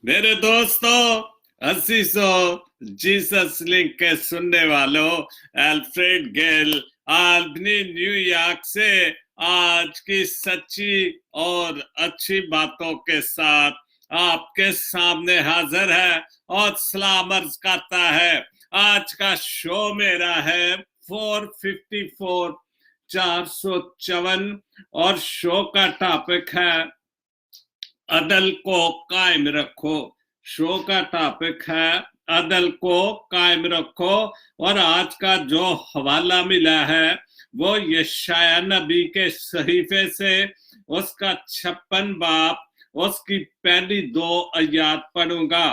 मेरे दोस्तों, असीसों, Jesus link के सुनने वालों, अल्फ्रेड गेल आल्बनी न्यूयॉर्क से आज की सच्ची और अच्छी बातों के साथ आपके सामने हाजिर है और सलाम अर्ज करता है। आज का शो मेरा है 454 454 और शो का टॉपिक है अदल को कायम रखो। शो का टॉपिक है अदल को कायम रखो और आज का जो हवाला मिला है वो यशाया नबी के सहीफे से उसका 56 बाब उसकी पहली 2 आयत पढ़ूंगा।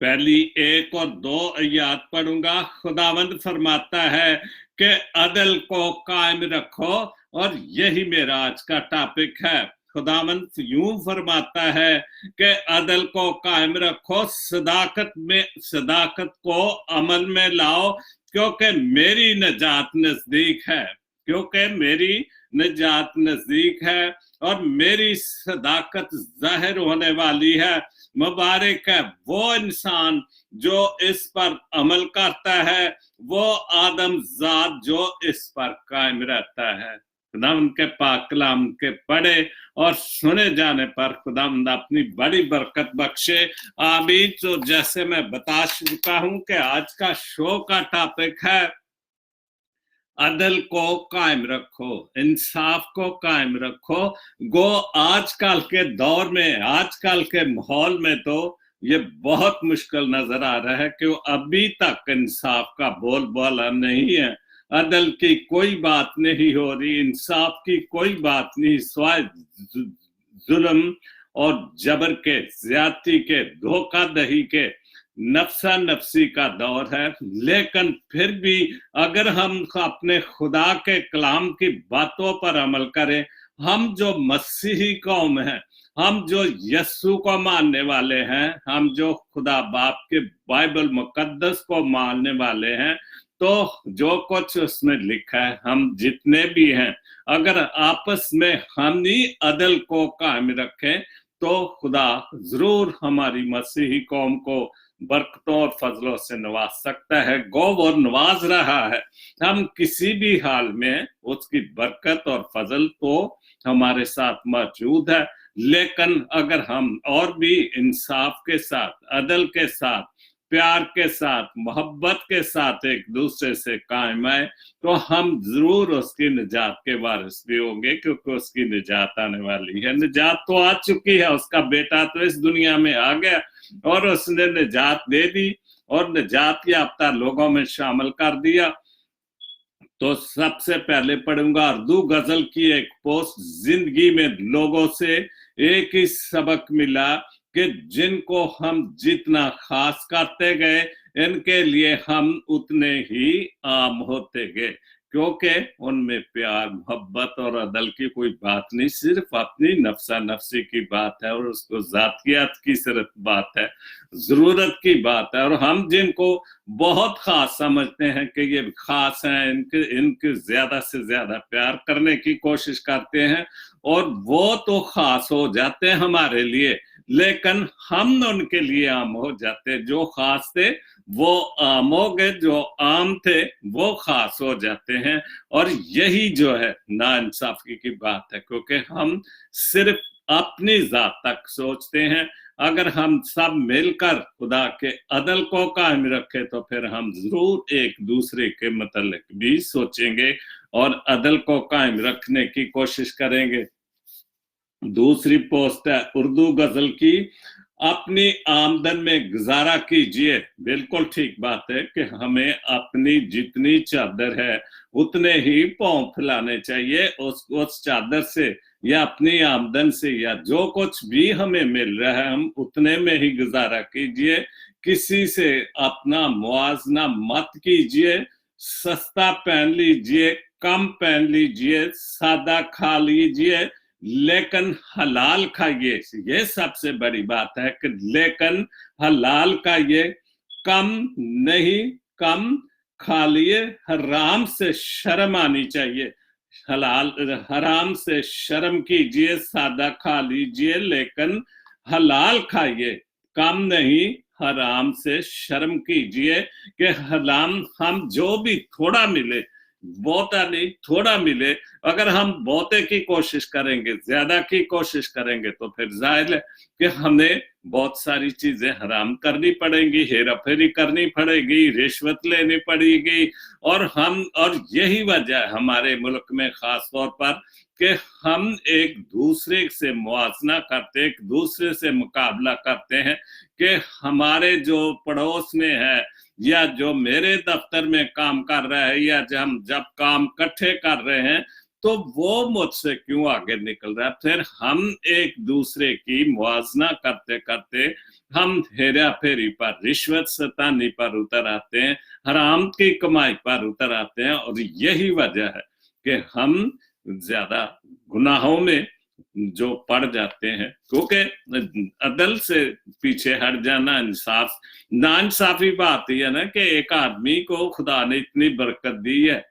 पहली 1 और 2 आयत पढ़ूंगा। खुदावंद फरमाता है कि अदल को कायम रखो और यही मेरा आज का टॉपिक है। खुदावंद यूं फरमाता है कि अदल को कायम रखो, सदाकत को अमल में लाओ, क्योंकि मेरी नजात नजदीक है। क्योंकि मेरी नजात नजदीक है और मेरी सदाकत जाहिर होने वाली है। मुबारक है वो इंसान जो इस पर अमल करता है, वो आदम जात जो इस पर कायम रहता है। खुदावंद के पाक कलाम के पढ़े और सुने जाने पर खुदावंद अपनी बड़ी बरकत बख्शे। आमीन। तो जैसे मैं बता चुका हूं कि आज का शो का टॉपिक है अदल को कायम रखो, इंसाफ को कायम रखो। गो आजकल के दौर में, आजकल के माहौल में तो ये बहुत मुश्किल नजर आ रहा है कि अभी तक इंसाफ का बोलबाला नहीं है। अदल की कोई बात नहीं हो रही, इंसाफ की कोई बात नहीं, सिवाय जुल्म और जबर के, ज्यादती के, धोखाधड़ी के, नफ्सा नफसी का दौर है। लेकिन फिर भी अगर हम अपने खुदा के कलाम की बातों पर अमल करें, हम जो मसीही कौम है, हम जो यस्सु को मानने वाले हैं, हम जो खुदा बाप के बाइबल मुकद्दस को मानने वाले हैं, तो जो कुछ उसमें लिखा है, हम जितने भी हैं, अगर आपस में हम ही अदल को कायम रखें तो खुदा जरूर हमारी मसीही कौम को बरकतों और फजलों से नवाज सकता है। गो और नवाज रहा है। हम किसी भी हाल में उसकी बरकत और फजल तो हमारे साथ मौजूद है। लेकिन अगर हम और भी इंसाफ के साथ, अदल के साथ, प्यार के साथ, मोहब्बत के साथ एक दूसरे से कायम आए तो हम जरूर उसकी निजात के वारिस भी होंगे, क्योंकि उसकी निजात आने वाली है। निजात तो आ चुकी है, उसका बेटा तो इस दुनिया में आ गया और उसने निजात दे दी और निजात याफ्ता लोगों में शामिल कर दिया। तो सबसे पहले पढ़ूंगा उर्दू गजल की एक पोस्ट। जिंदगी में लोगों से एक ही सबक मिला कि जिनको हम जितना खास करते गए, इनके लिए हम उतने ही आम होते गए, क्योंकि उनमें प्यार, मोहब्बत और अदल की कोई बात नहीं, सिर्फ अपनी नफ्सा नफसी की बात है और उसको जातियात की सिर्फ बात है, जरूरत की बात है। और हम जिनको बहुत खास समझते हैं कि ये खास हैं, इनके ज्यादा से ज्यादा प्यार करने की कोशिश करते हैं और वो तो खास हो जाते हैं हमारे लिए, लेकिन हम उनके लिए आम हो जाते। जो खास थे वो आम हो गए, जो आम थे वो खास हो जाते हैं। और यही जो है नाइंसाफी की बात है, क्योंकि हम सिर्फ अपनी जात तक सोचते हैं। अगर हम सब मिलकर खुदा के अदल को कायम रखें तो फिर हम जरूर एक दूसरे के मतलब भी सोचेंगे और अदल को कायम रखने की कोशिश करेंगे। दूसरी पोस्ट है उर्दू गजल की। अपनी आमदन में गुजारा कीजिए। बिल्कुल ठीक बात है कि हमें अपनी जितनी चादर है उतने ही पांव फैलाने चाहिए उस चादर से या अपनी आमदन से, या जो कुछ भी हमें मिल रहा है हम उतने में ही गुजारा कीजिए। किसी से अपना मुआवजा मत कीजिए। सस्ता पहन लीजिए, कम पहन लीजिए, सादा खा लीजिए, लेकिन हलाल खाइए। ये सबसे बड़ी बात है कि लेकिन हलाल खाइए, कम नहीं, कम खा लिए। हराम से शर्म आनी चाहिए, हराम से शर्म कीजिए, सादा खा लीजिए, लेकिन हलाल खाइए, कम नहीं, हराम से शर्म कीजिए कि हराम हम जो भी थोड़ा मिले, बहुता नहीं थोड़ा मिले, अगर हम बहुते की कोशिश करेंगे, ज्यादा की कोशिश करेंगे, तो फिर जाहिर है कि हमें बहुत सारी चीजें हराम करनी पड़ेंगी, हेरा फेरी करनी पड़ेगी, रिश्वत लेनी पड़ेगी। और यही वजह है हमारे मुल्क में खास तौर पर कि हम एक दूसरे से मुआवजा करते, एक दूसरे से मुकाबला करते हैं कि हमारे जो पड़ोस में है, या जो मेरे दफ्तर में काम कर रहा है, या जब काम इकट्ठे कर रहे हैं, तो वो मुझसे क्यों आगे निकल रहा है। फिर हम एक दूसरे की मुआवजा करते करते हम हेरा फेरी पर, रिश्वत सतानी पर उतर आते हैं, हराम की कमाई पर उतर आते हैं। और यही वजह है कि हम ज्यादा गुनाहों में जो पड़ जाते हैं, क्योंकि अदल से पीछे हट जाना, इंसाफ नाइंसाफी बात है ना कि एक आदमी को खुदा ने इतनी बरकत दी है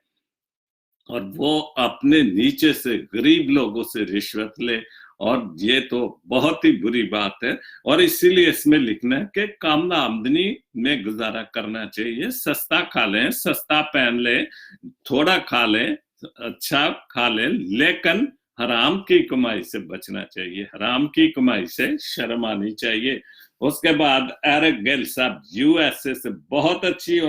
और वो अपने नीचे से गरीब लोगों से रिश्वत ले, और ये तो बहुत ही बुरी बात है। और इसीलिए इसमें लिखना है कि कम आमदनी में गुजारा करना चाहिए, सस्ता खा लें, सस्ता पहन लें, थोड़ा खा लें, अच्छा खा लें, लेकिन हराम की कमाई से बचना चाहिए, हराम की कमाई से शर्म आनी चाहिए। उसके बाद एरिक गेल साहब यूएसए से, बहुत अच्छी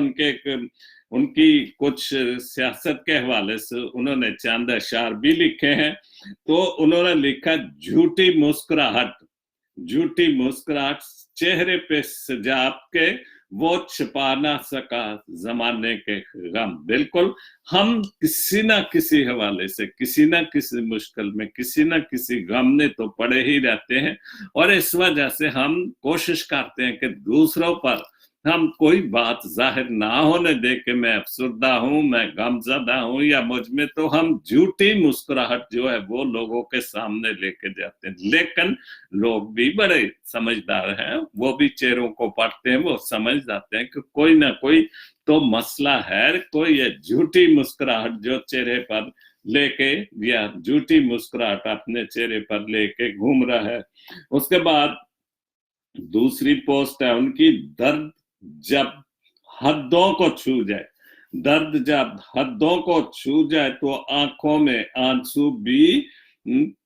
उनकी कुछ सियासत के हवाले से उन्होंने चंद अशआर भी लिखे हैं। तो उन्होंने लिखा, झूठी मुस्कुराहट, झूठी मुस्कुराहट चेहरे पे सजाब के वो छिपा ना सका जमाने के गम। बिल्कुल, हम किसी ना किसी हवाले से, किसी ना किसी मुश्किल में, किसी ना किसी गम में तो पड़े ही रहते हैं, और इस वजह से हम कोशिश करते हैं कि दूसरों पर हम कोई बात जाहिर ना होने दे कि मैं अफसरदा हूं, मैं गमज़दा हूं, या मुझ में, तो हम झूठी मुस्कुराहट जो है वो लोगों के सामने लेके जाते हैं। लेकिन लोग भी बड़े समझदार हैं, वो भी चेहरों को पढ़ते हैं, वो समझ जाते हैं कि कोई ना कोई तो मसला है, कोई ये झूठी मुस्कुराहट जो चेहरे पर लेके, या झूठी मुस्कुराहट अपने चेहरे पर लेके घूम रहा है। उसके बाद दूसरी पोस्ट है उनकी, दर्द जब हदों को छू जाए, दर्द जब हदों को छू जाए तो आंखों में आंसू भी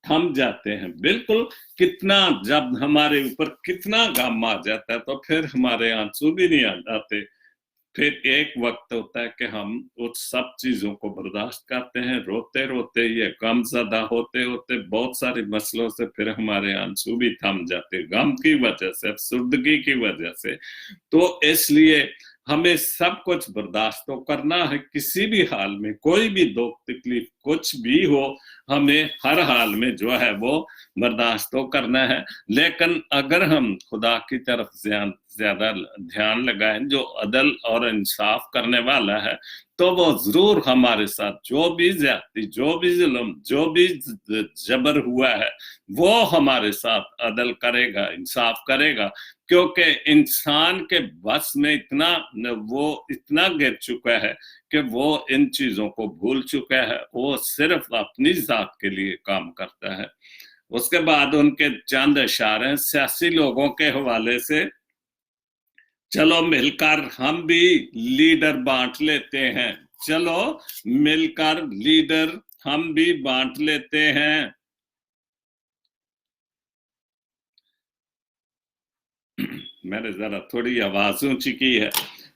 थम जाते हैं। बिल्कुल, कितना जब हमारे ऊपर कितना गम आ जाता है तो फिर हमारे आंसू भी नहीं आते। फिर एक वक्त होता है कि हम उस सब चीजों को बर्दाश्त करते हैं, रोते रोते, ये गमज़दा होते होते बहुत सारे मसलों से फिर हमारे आंसू भी थम जाते, गम की वजह से, अफसुर्दगी की वजह से। तो इसलिए हमें सब कुछ बर्दाश्त तो करना है, किसी भी हाल में, कोई भी दुख तकलीफ कुछ भी हो, हमें हर हाल में जो है वो बर्दाश्त तो करना है। लेकिन अगर हम खुदा की तरफ ज्यादा ध्यान लगाएं, जो अदल और इंसाफ करने वाला है, तो वो जरूर हमारे साथ जो भी ज्यादती, जो भी जुल्म, जो भी जबर हुआ है, वो हमारे साथ अदल करेगा, इंसाफ करेगा। क्योंकि इंसान के बस में वो इतना गिर चुका है कि वो इन चीजों को भूल चुका है, वो सिर्फ अपनी जात के लिए काम करता है। उसके बाद उनके चंद इशारे हैं सियासी लोगों के हवाले से, चलो मिलकर हम भी लीडर बांट लेते हैं, चलो मिलकर लीडर हम भी बांट लेते हैं। मैंने जरा थोड़ी आवाज ऊंची की है।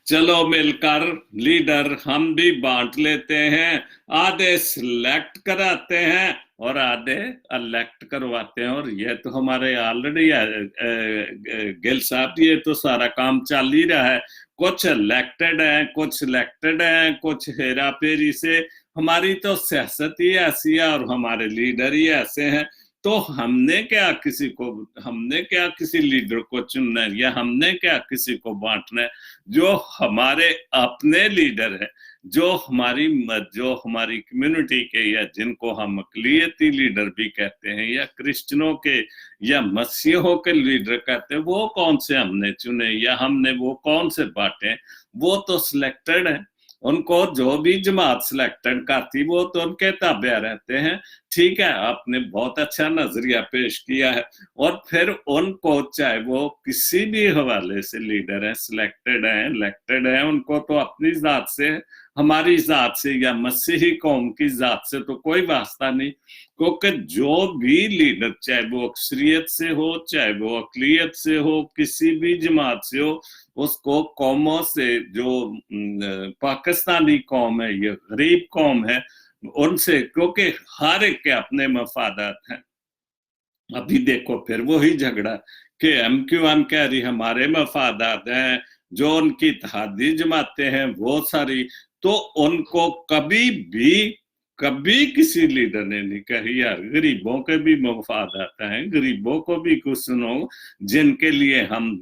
चलो मिलकर लीडर हम भी बांट लेते हैं, आधे सिलेक्ट कराते हैं और आधे इलेक्ट करवाते हैं। और ये तो हमारे ऑलरेडी गिल साहब, ये तो सारा काम चल ही रहा है। कुछ इलेक्टेड है, कुछ सिलेक्टेड है, कुछ हेरा फेरी से। हमारी तो सियासत ही ऐसी है और हमारे लीडर ही ऐसे हैं। तो हमने क्या किसी लीडर को चुनना है, या हमने क्या किसी को बांटना है। जो हमारे अपने लीडर है, जो हमारी कम्युनिटी के, या जिनको हम अक़लियती लीडर भी कहते हैं, या क्रिश्चियनों के या मसीहों के लीडर कहते हैं, वो कौन से हमने चुने या हमने वो कौन से बांटे, वो तो सिलेक्टेड है। उनको जो भी जमात सिलेक्टेड करती वो तो उनके ताबे रहते हैं। ठीक है, आपने बहुत अच्छा नजरिया पेश किया है। और फिर उनको चाहे वो किसी भी हवाले से लीडर है, सिलेक्टेड है, इलेक्टेड है, उनको तो अपनी जात से, हमारी जात से या मसीही कौम की जात से तो कोई वास्ता नहीं। क्योंकि जो भी लीडर, चाहे वो अक्सरियत से हो, चाहे वो अकलियत से हो, किसी भी जमात से हो, उसको कौमों से, जो पाकिस्तानी कौम है, ये गरीब कौम है, उनसे, क्योंकि हर एक के अपने मफादात हैं। अभी देखो फिर वही झगड़ा कि MQM कह रही हमारे मफादात हैं, जो उनकी इत्तेहादी जमातें हैं वो सारी, तो उनको कभी किसी लीडर ने नहीं कही यार गरीबों के भी मफादात हैं, गरीबों को भी कुछ सुनो, जिनके लिए हम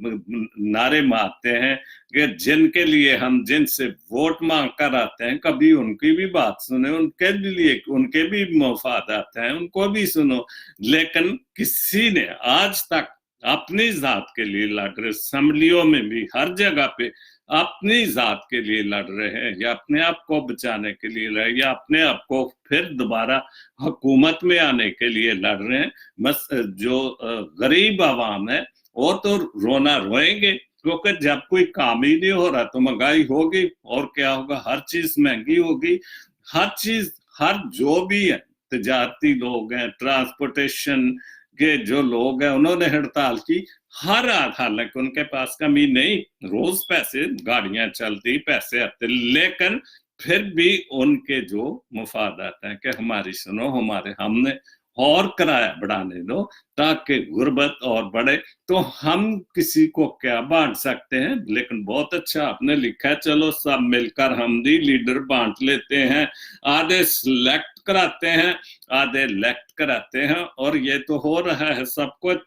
नारे मारते हैं, कि जिनके लिए हम जिनसे वोट मांग कर आते हैं, कभी उनकी भी बात सुने, उनके लिए उनके भी मफादात हैं, उनको भी सुनो। लेकिन किसी ने आज तक अपनी जात के लिए लड़ रहे, असम्बलियों में भी हर जगह पे अपनी जात के लिए लड़ रहे हैं, या अपने आप को बचाने के लिए लड़, या अपने आप को फिर दोबारा हुकूमत में आने के लिए लड़ रहे हैं। बस जो गरीब आवाम है वो तो रोना रोएंगे, क्योंकि जब कोई काम ही नहीं हो रहा तो महंगाई होगी, और क्या होगा, हर चीज महंगी होगी, हर चीज, हर जो भी है, तजारती लोग हैं, ट्रांसपोर्टेशन के जो लोग हैं, उन्होंने हड़ताल की। हर हालांकि उनके पास कमी नहीं, रोज पैसे, गाड़ियां चलती, पैसे आते, लेकिन फिर भी उनके जो मफादात हैं कि हमारी सुनो, हमारे, हमने और किराया बढ़ाने दो ताकि गुर्बत और बढ़े, तो हम किसी को क्या बांट सकते हैं। लेकिन बहुत अच्छा आपने लिखा है, चलो सब मिलकर हम भी लीडर बांट लेते हैं, आधे सिलेक्ट कराते हैं, आधे इलेक्ट कराते हैं, और ये तो हो रहा है सब कुछ।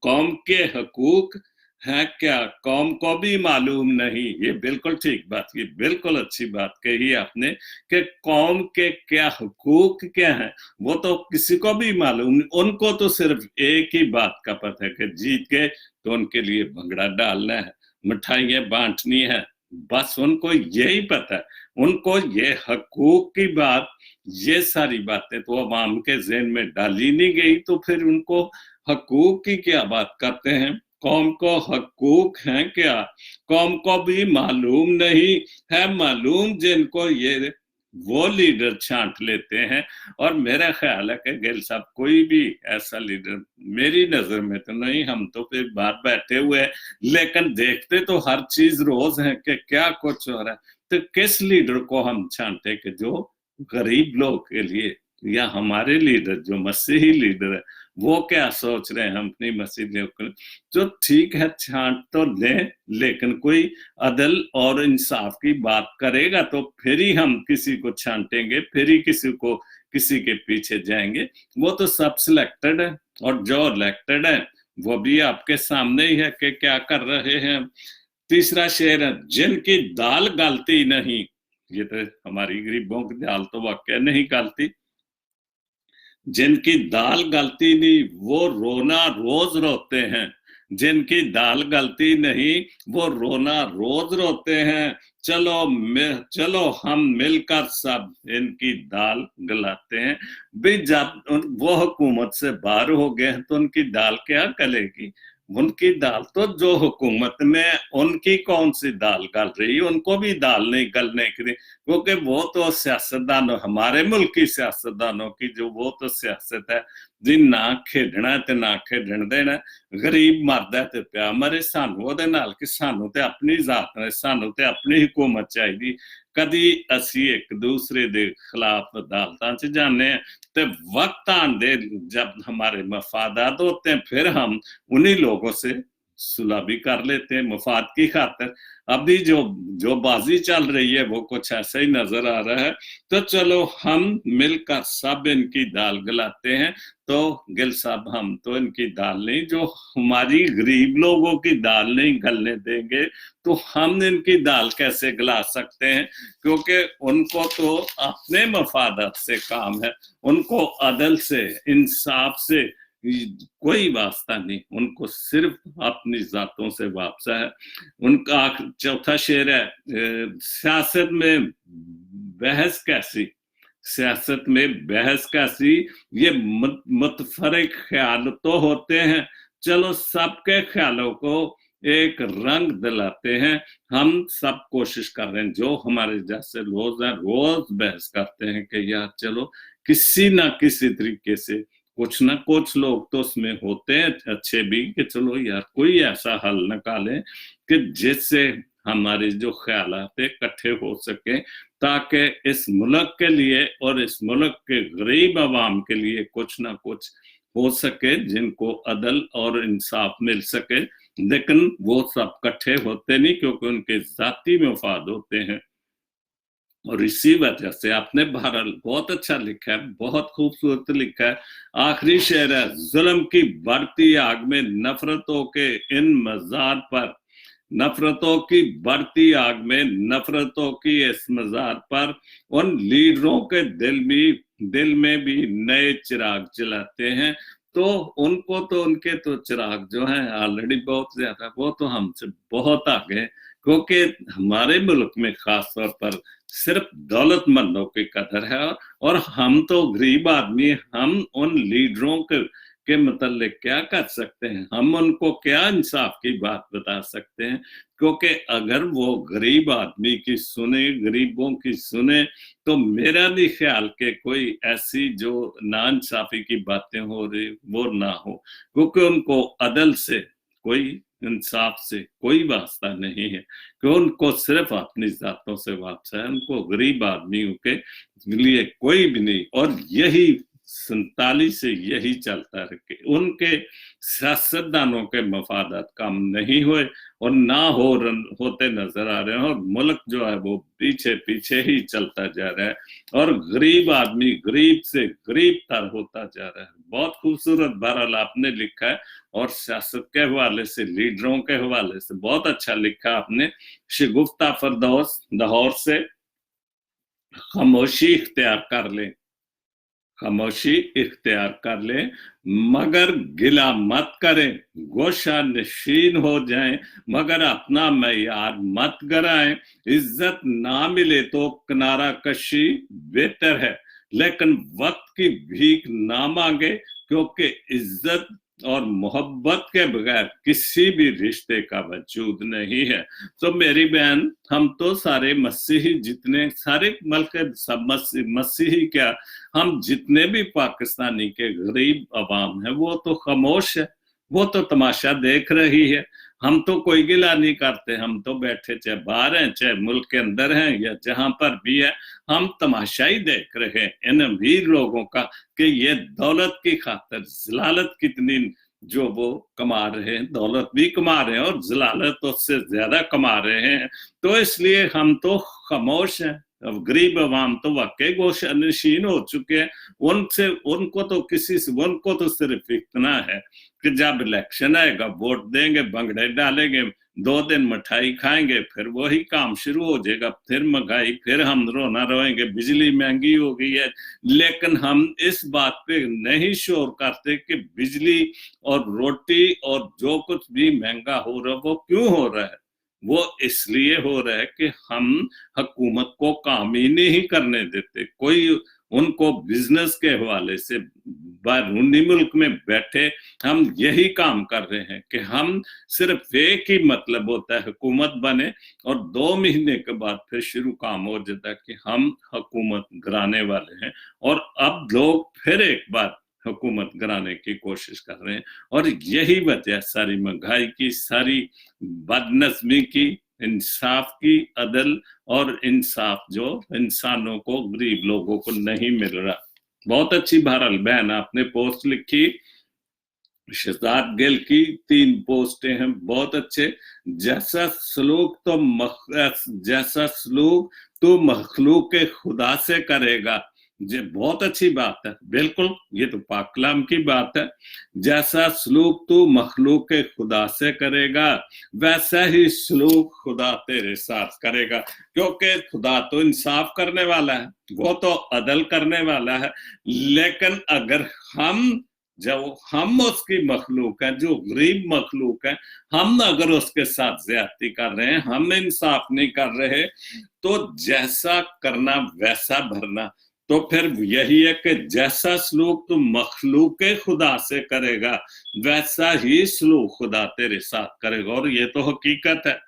कौम के हकूक है क्या कौम को भी मालूम नहीं। ये बिल्कुल ठीक बात की, बिल्कुल अच्छी बात कही आपने कि कौम के क्या हकूक क्या है वो तो किसी को भी मालूम नहीं। उनको तो सिर्फ एक ही बात का पता है कि जीत गए तो उनके लिए भंगड़ा डालना है, मिठाइयां बांटनी है, बस उनको यही पता है। उनको ये हकूक की बात, ये सारी बातें तो अवाम के ज़हन में डाली नहीं गई, तो फिर उनको हकूक की क्या बात करते हैं। कौम को हकूक हैं क्या, कौम को भी मालूम नहीं है। मालूम जिनको ये वो लीडर छांट लेते हैं। और मेरा ख्याल है कि गिल साहब कोई भी ऐसा लीडर मेरी नजर में तो नहीं, हम तो फिर बाहर बैठे हुए हैं, लेकिन देखते तो हर चीज रोज है कि क्या कुछ हो रहा है। तो किस लीडर को हम छांटे कि जो गरीब लोग के लिए, या हमारे लीडर जो मसीही लीडर है वो क्या सोच रहे हैं हम अपनी मसीह लोग, जो ठीक है छांट तो लें, लेकिन कोई अदल और इंसाफ की बात करेगा तो फिर ही हम किसी को छांटेंगे, फिर ही किसी के पीछे जाएंगे। वो तो सब सिलेक्टेड है, और जो इलेक्टेड है वो भी आपके सामने ही है कि क्या कर रहे हैं। तीसरा शेर है, जिनकी दाल गलती नहीं, ये तो हमारी गरीबों की दाल तो वाकई नहीं गलती, जिनकी दाल गलती नहीं वो रोना रोज रोते हैं, जिनकी दाल गलती नहीं वो रोना रोज रोते हैं। चलो हम मिलकर सब इनकी दाल गलाते हैं। भाई जब वो हुकूमत से बाहर हो गए तो उनकी दाल क्या गलेगी। उनकी दाल तो जो हुकूमत में, उनकी कौन सी दाल गल रही, उनको भी दाल नहीं गलने की, क्योंकि वो तो सियासतदानों, हमारे मुल्क की सियासतदानों की जो वो तो सियासत है जी, ना खेडना ते ना खेडन देना, गरीब मरदा ते प्या मरे, सानू ओहदे नाल कि सानू ते अपनी जात ने, सानू ते अपनी हुकूमत चाहिए। कदी असी एक दूसरे दे खिलाफ अदालतां च जाने ते वक्त आंदे जब हमारे मफादात होते हैं फिर हम उन्हीं लोगों से सुलह भी कर लेते हैं मफाद की खातिर। अभी जो बाजी चल रही है वो कुछ ऐसा ही नजर आ रहा है। तो चलो हम मिलकर सब इनकी दाल गलाते हैं। तो गिल साहब हम तो इनकी दाल नहीं, जो हमारी गरीब लोगों की दाल नहीं गलने देंगे तो हम इनकी दाल कैसे गला सकते हैं, क्योंकि उनको तो अपने मफादत से काम है, उनको अदल से, इंसाफ से, कोई वास्ता नहीं, उनको सिर्फ अपनी जातों से वापसा है। उनका चौथा शेर है, सियासत में बहस कैसी, सियासत में बहस कैसी, ये मुतफरिक ख्याल तो होते हैं, चलो सबके ख्यालों को एक रंग दिलाते हैं। हम सब कोशिश कर रहे हैं, जो हमारे जैसे लोग हैं रोज बहस करते हैं कि यार चलो किसी ना किसी तरीके से कुछ ना कुछ लोग तो उसमें होते हैं अच्छे भी, कि चलो यार कोई ऐसा हल निकालें कि जिससे हमारे जो ख्यालात इकट्ठे हो सके, ताकि इस मुल्क के लिए और इस मुल्क के गरीब आवाम के लिए कुछ ना कुछ हो सके, जिनको अदल और इंसाफ मिल सके। लेकिन वो सब इकट्ठे होते नहीं, क्योंकि उनके जाती मफाद होते हैं। और इसी वजह से आपने बहरहाल बहुत अच्छा लिखा है, बहुत खूबसूरत लिखा है। आखिरी शेर है, जुल्म की बढ़ती आग में नफरतों के इन मजार पर, नफरतों की बढ़ती आग में नफरतों की इस मजार पर, उन लीडरों के दिल में भी नए चिराग जलाते हैं। तो उनको तो उनके तो चिराग जो हैं ऑलरेडी बहुत ज्यादा, वो तो हमसे बहुत आगे, क्योंकि हमारे मुल्क में खास तौर पर सिर्फ दौलतमंदों की कदर है, और हम तो गरीब आदमी, हम उन लीडरों के मतलब क्या कर सकते हैं, हम उनको क्या इंसाफ की बात बता सकते हैं। क्योंकि अगर वो गरीब आदमी की सुने, गरीबों की सुने, तो मेरा नहीं ख्याल कि कोई ऐसी जो नाइंसाफी की बातें हो रही वो ना हो, क्योंकि उनको अदल से कोई, इंसाफ से कोई वास्ता नहीं है, कि उनको सिर्फ अपनी जातों से वापसा है, उनको गरीब आदमियों के लिए कोई भी नहीं। और यही 47 से यही चलता रहे, उनके सियासतदानों के मफादात कम नहीं हुए और ना होते नजर आ रहे हैं, और मुल्क जो है वो पीछे पीछे ही चलता जा रहा है, और गरीब आदमी गरीब से गरीब तर होता जा रहा है। बहुत खूबसूरत बहरहाल आपने लिखा है, और सियासत के हवाले से, लीडरों के हवाले से बहुत अच्छा लिखा आपने। शिगुफ्ता फरदौस लाहौर से, खामोशी इख्तियार कर ले, खामोशी इख्तियार कर ले, मगर गिला मत करें, गोशा नशीन हो जाएं, मगर अपना मैयार मत गिराएं। इज्जत ना मिले तो किनारा कशी बेहतर है, लेकिन वक्त की भीख ना मांगे, क्योंकि इज्जत और मोहब्बत के बगैर किसी भी रिश्ते का वजूद नहीं है। तो मेरी बहन, हम तो सारे मसीही, जितने सारे मुल्क सब मसीही क्या, हम जितने भी पाकिस्तानी के गरीब अवाम है, वो तो खामोश है, वो तो तमाशा देख रही है। हम तो कोई गिला नहीं करते, हम तो बैठे चाहे बाहर हैं चाहे मुल्क के अंदर हैं या जहां पर भी है, हम तमाशा ही देख रहे हैं इन अमीर लोगों का, कि ये दौलत की खातिर जलालत कितनी जो वो कमा रहे हैं, दौलत भी कमा रहे हैं और जलालत उससे ज्यादा कमा रहे हैं। तो इसलिए हम तो खामोश हैं। अब गरीब अवाम तो वाकई गोशा नशीन हो चुके हैं, उनसे उनको तो किसी से, उनको तो सिर्फ इतना है कि जब इलेक्शन आएगा वोट देंगे, भंगड़े डालेंगे, 2 दिन मिठाई खाएंगे, फिर वही काम शुरू हो जाएगा, फिर महंगाई, फिर हम रोना रोएंगे, बिजली महंगी हो गई है। लेकिन हम इस बात पे नहीं शोर करते कि बिजली और रोटी और जो कुछ भी महंगा हो रहा है वो क्यों हो रहा है। वो इसलिए हो रहा है कि हम हुकूमत को काम ही नहीं करने देते। कोई उनको बिजनेस के हवाले से बाहरी मुल्क में बैठे हम यही काम कर रहे हैं कि हम सिर्फ एक ही मतलब होता है, हुकूमत बने और 2 महीने के बाद फिर शुरू काम हो जाता है कि हम हुकूमत गिराने वाले हैं। और अब लोग फिर एक बार हुकूमत गिराने की कोशिश कर रहे हैं, और यही वजह सारी महंगाई की, सारी बदनज़मी की, इंसाफ की, अदल और इंसाफ जो इंसानों को, गरीब लोगों को नहीं मिल रहा। बहुत अच्छी बहरहाल बहन आपने पोस्ट लिखी, शहजाद गिल की 3 पोस्टें हैं, बहुत अच्छे। जैसा सलूक तो मखलूक खुदा से करेगा, ये बहुत अच्छी बात है, बिल्कुल ये तो पाक कलाम की बात है। जैसा सलूक तू मखलूक खुदा से करेगा, वैसा ही सलूक खुदा तेरे साथ करेगा, क्योंकि खुदा तो इंसाफ करने वाला है, वो तो अदल करने वाला है। लेकिन अगर हम जब हम उसकी मखलूक हैं, जो गरीब मखलूक है, हम अगर उसके साथ ज्यादती कर रहे हैं, हम इंसाफ नहीं कर रहे, तो जैसा करना वैसा भरना। तो फिर यही है कि जैसा सलूक तू मखलूक खुदा से करेगा, वैसा ही सलूक खुदा तेरे साथ करेगा। और ये तो हकीकत है,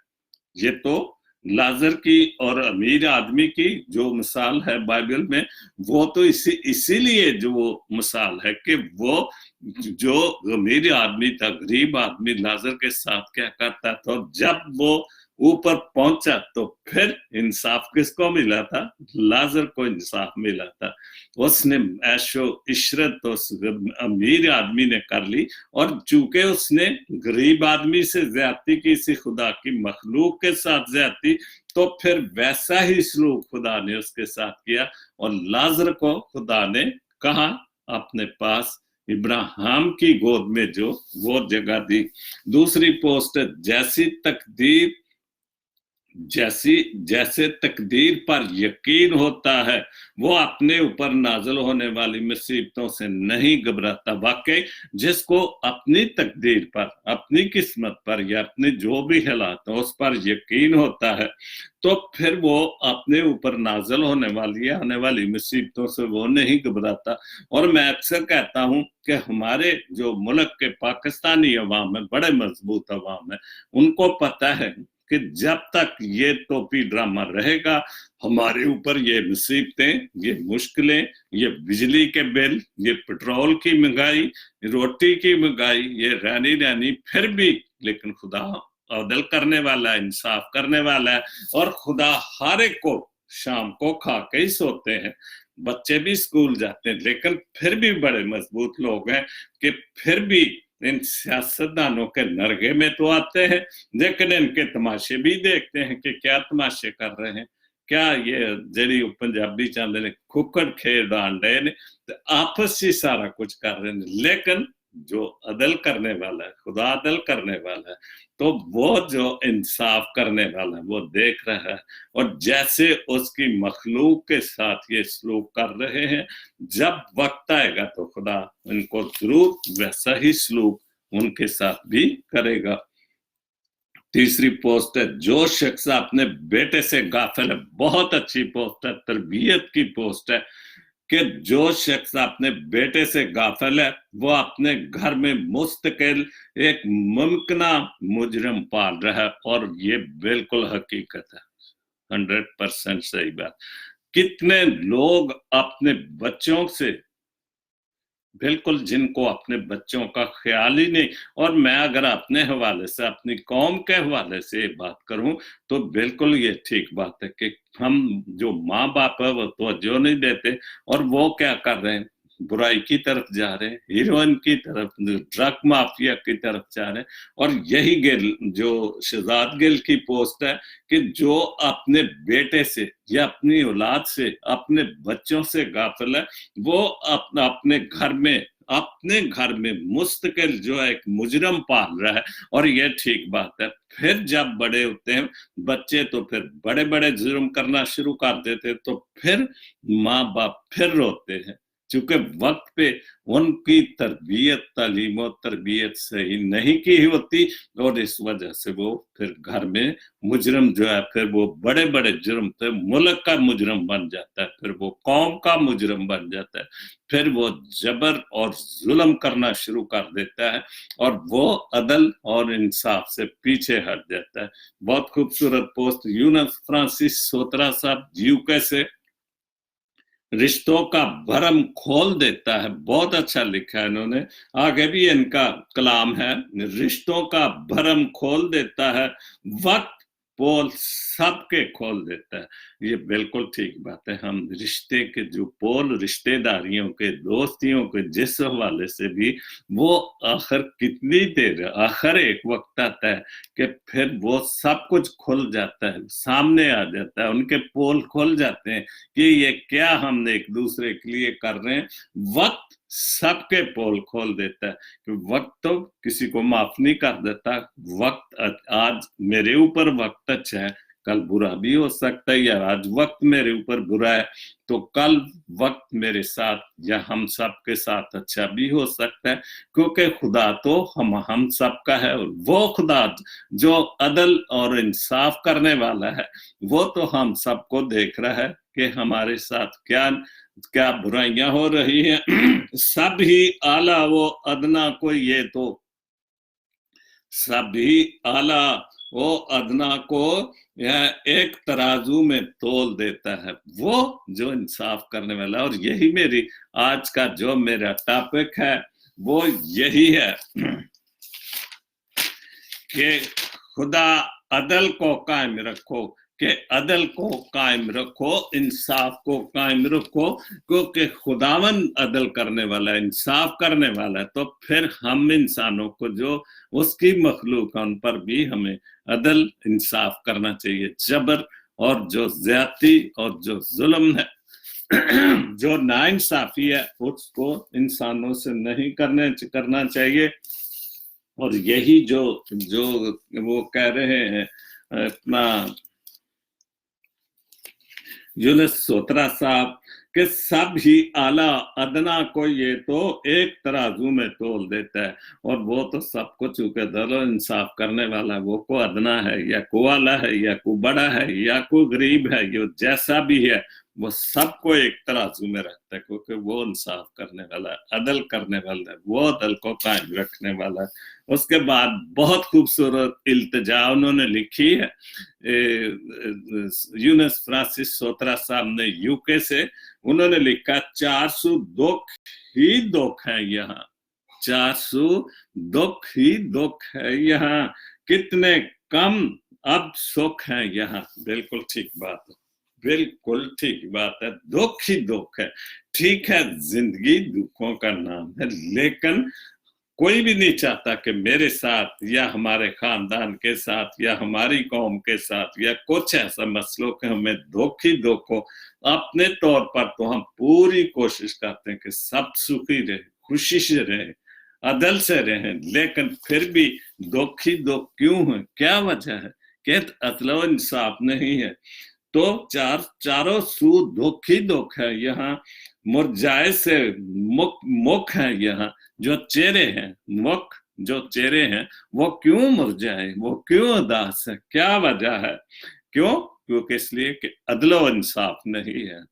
ये तो लाजर की और अमीर आदमी की जो मिसाल है बाइबल में, वो तो इसीलिए जो मिसाल है कि वो जो अमीर आदमी था, गरीब आदमी लाजर के साथ क्या करता था, और जब वो ऊपर पहुंचा तो फिर इंसाफ किसको मिला था? लाजर को इंसाफ मिला था। उसने ऐशो इशरत उस अमीर आदमी ने कर ली, और चूंकि उसने गरीब आदमी से ज्यादती की, इसी खुदा की मखलूक के साथ ज्यादती, तो फिर वैसा ही सलूक खुदा ने उसके साथ किया। और लाजर को खुदा ने कहा अपने पास, इब्राहिम की गोद में जो वो जगह दी। दूसरी पोस्ट, जैसे तकदीर पर यकीन होता है, वो अपने ऊपर नाज़िल होने वाली मुसीबतों से नहीं घबराता। वाकई जिसको अपनी तकदीर पर, अपनी किस्मत पर, या अपने जो भी हालात हैं उस पर यकीन होता है, तो फिर वो अपने ऊपर नाज़िल होने वाली, आने वाली मुसीबतों से वो नहीं घबराता। और मैं अक्सर कहता हूं कि हमारे जो मुल्क के पाकिस्तानी अवाम है, बड़े मजबूत अवाम है, उनको पता है कि जब तक ये टोपी ड्रामा रहेगा, हमारे ऊपर ये मुसीबतें, ये मुश्किलें, ये बिजली के बिल, ये पेट्रोल की महंगाई, रोटी की महंगाई, ये रहनी फिर भी, लेकिन खुदा अदल करने वाला है, इंसाफ करने वाला है। और खुदा हर एक को शाम को खा के ही सोते हैं। बच्चे भी स्कूल जाते हैं, लेकिन फिर भी बड़े मजबूत लोग हैं कि फिर भी इन सियासतदानों के नरगे में तो आते हैं, लेकिन इनके तमाशे भी देखते हैं कि क्या तमाशे कर रहे हैं, क्या ये जड़ी पंजाबी चाहते ने खुक्कड़ खेल डाल रहे ने, तो आपस ही सारा कुछ कर रहे हैं। लेकिन जो अदल करने वाला है, खुदा अदल करने वाला है, तो वो जो इंसाफ करने वाला है वो देख रहा है। और जैसे उसकी मखलूक के साथ ये सलूक कर रहे हैं, जब वक्त आएगा तो खुदा उनको जरूर वैसा ही सलूक उनके साथ भी करेगा। तीसरी पोस्ट है, जो शख्स अपने बेटे से गाफिल है। बहुत अच्छी पोस्ट है, तरबियत की पोस्ट है कि जो शख्स अपने बेटे से गाफिल है, वो अपने घर में मुस्तकिल एक मुमकिना मुजरिम पाल रहा है। और ये बिल्कुल हकीकत है, 100% सही बात। कितने लोग अपने बच्चों से, बिल्कुल जिनको अपने बच्चों का ख्याल ही नहीं, और मैं अगर अपने हवाले से, अपनी कौम के हवाले से बात करूं, तो बिल्कुल ये ठीक बात है कि हम जो माँ बाप है वो तवज्जो नहीं देते, और वो क्या कर रहे हैं, बुराई की तरफ जा रहे हैं, हीरोइन की तरफ, ड्रग माफिया की तरफ जा रहे हैं। और यही गिल, जो शहजाद गिल की पोस्ट है कि जो अपने बेटे से या अपनी औलाद से, अपने बच्चों से गाफिल है, वो अपने घर में मुस्तकिल जो है एक मुजरम पाल रहा है। और ये ठीक बात है। फिर जब बड़े होते हैं बच्चे, तो फिर बड़े बड़े जुर्म करना शुरू कर देते, तो फिर माँ बाप फिर रोते हैं, चूंकि वक्त पे उनकी तरबियत, तालीम और तरबियत सही नहीं की होती, और इस वजह से वो फिर घर में मुजरम जो है, फिर वो बड़े बड़े जुर्म से मुल्क का मुजरम बन जाता है, फिर वो कौम का मुजरम बन जाता है, फिर वो जबर और जुल्म करना शुरू कर देता है, और वो अदल और इंसाफ से पीछे हट जाता है। बहुत खूबसूरत पोस्ट यूनस फ्रांसिस सोतरा साहब यूके से, रिश्तों का भरम खोल देता है। बहुत अच्छा लिखा है इन्होंने, आगे भी इनका कलाम है। रिश्तों का भरम खोल देता है, वक्त पोल सबके खोल देता है। ये बिल्कुल ठीक बात है। हम रिश्ते के जो पोल, रिश्तेदारियों के, दोस्तियों के, जिस हवाले से भी, वो आखिर कितनी देर, आखिर एक वक्त आता है कि फिर वो सब कुछ खुल जाता है, सामने आ जाता है, उनके पोल खुल जाते हैं कि ये क्या हमने एक दूसरे के लिए कर रहे हैं। वक्त सबके पोल खोल देता है कि वक्त तो किसी को माफ नहीं कर देता। वक्त आज मेरे ऊपर वक्त अच्छा है, कल बुरा भी हो सकता है, या आज वक्त मेरे ऊपर बुरा है तो कल वक्त मेरे साथ या हम सब के साथ अच्छा भी हो सकता है, क्योंकि खुदा तो हम सब का है। और वो खुदा जो अदल और इंसाफ करने वाला है, वो तो हम सबको देख रहा है कि हमारे साथ क्या क्या बुराइयां हो रही हैं। सब ही आला वो अदना को ये तो सभी आला वो अदना को एक तराजू में तोल देता है, वो जो इंसाफ करने वाला। और यही मेरी आज का जो मेरा टॉपिक है वो यही है कि खुदा अदल को कायम रखो, कि अदल को कायम रखो, इंसाफ को कायम रखो, क्योंकि खुदावन अदल करने वाला है, इंसाफ करने वाला है। तो फिर हम इंसानों को, जो उसकी मखलूक, उन पर भी हमें अदल इंसाफ करना चाहिए। जबर और जो ज्यादती और जो जुल्म है, जो नाइंसाफी है, उसको इंसानों से नहीं करना चाहिए। और यही जो वो कह रहे हैं अपना यूनुस सोतरा साहब कि सब ही आला अदना को ये तो एक तराजू में तोल देता है। और वो तो सबको चूंकि दलो इंसाफ करने वाला, वो को अदना है या को आला है या को बड़ा है या को गरीब है, ये जैसा भी है वो सबको एक तराजू में रखता है, क्योंकि वो इंसाफ करने वाला है, अदल करने वाला है, वो अदल को कायम रखने वाला है। उसके बाद बहुत खूबसूरत इल्तिजा उन्होंने लिखी है, यूनुस फ्रांसिस सोतरा साहब ने यूके से। उन्होंने लिखा 400 दुख ही दुख है यहाँ, 400 दुख ही दुख है यहाँ, कितने कम अब सुख है यहाँ। बिल्कुल ठीक बात है, बिल्कुल ठीक बात है, दुख ही दुख है। ठीक है, जिंदगी दुखों का नाम है, लेकिन कोई भी नहीं चाहता कि मेरे साथ या हमारे खानदान के साथ या हमारी कौम के साथ या कुछ ऐसा मसलों के हमें दुख ही दुख हो। अपने तौर पर तो हम पूरी कोशिश करते हैं कि सब सुखी रहे, खुशी से रहे, अदल से रहे, लेकिन फिर भी दुख ही दुख क्यों है? क्या वजह है? कि अदल इंसाफ नहीं है। तो चारों सू दुख ही दुख है यहाँ, मुरझाए से मुख है यहाँ, जो चेहरे हैं, मुख जो चेहरे हैं वो क्यों मुरझाए, वो क्यों उदास है? क्या वजह है? क्यों? क्योंकि इसलिए कि अदलो इंसाफ नहीं है,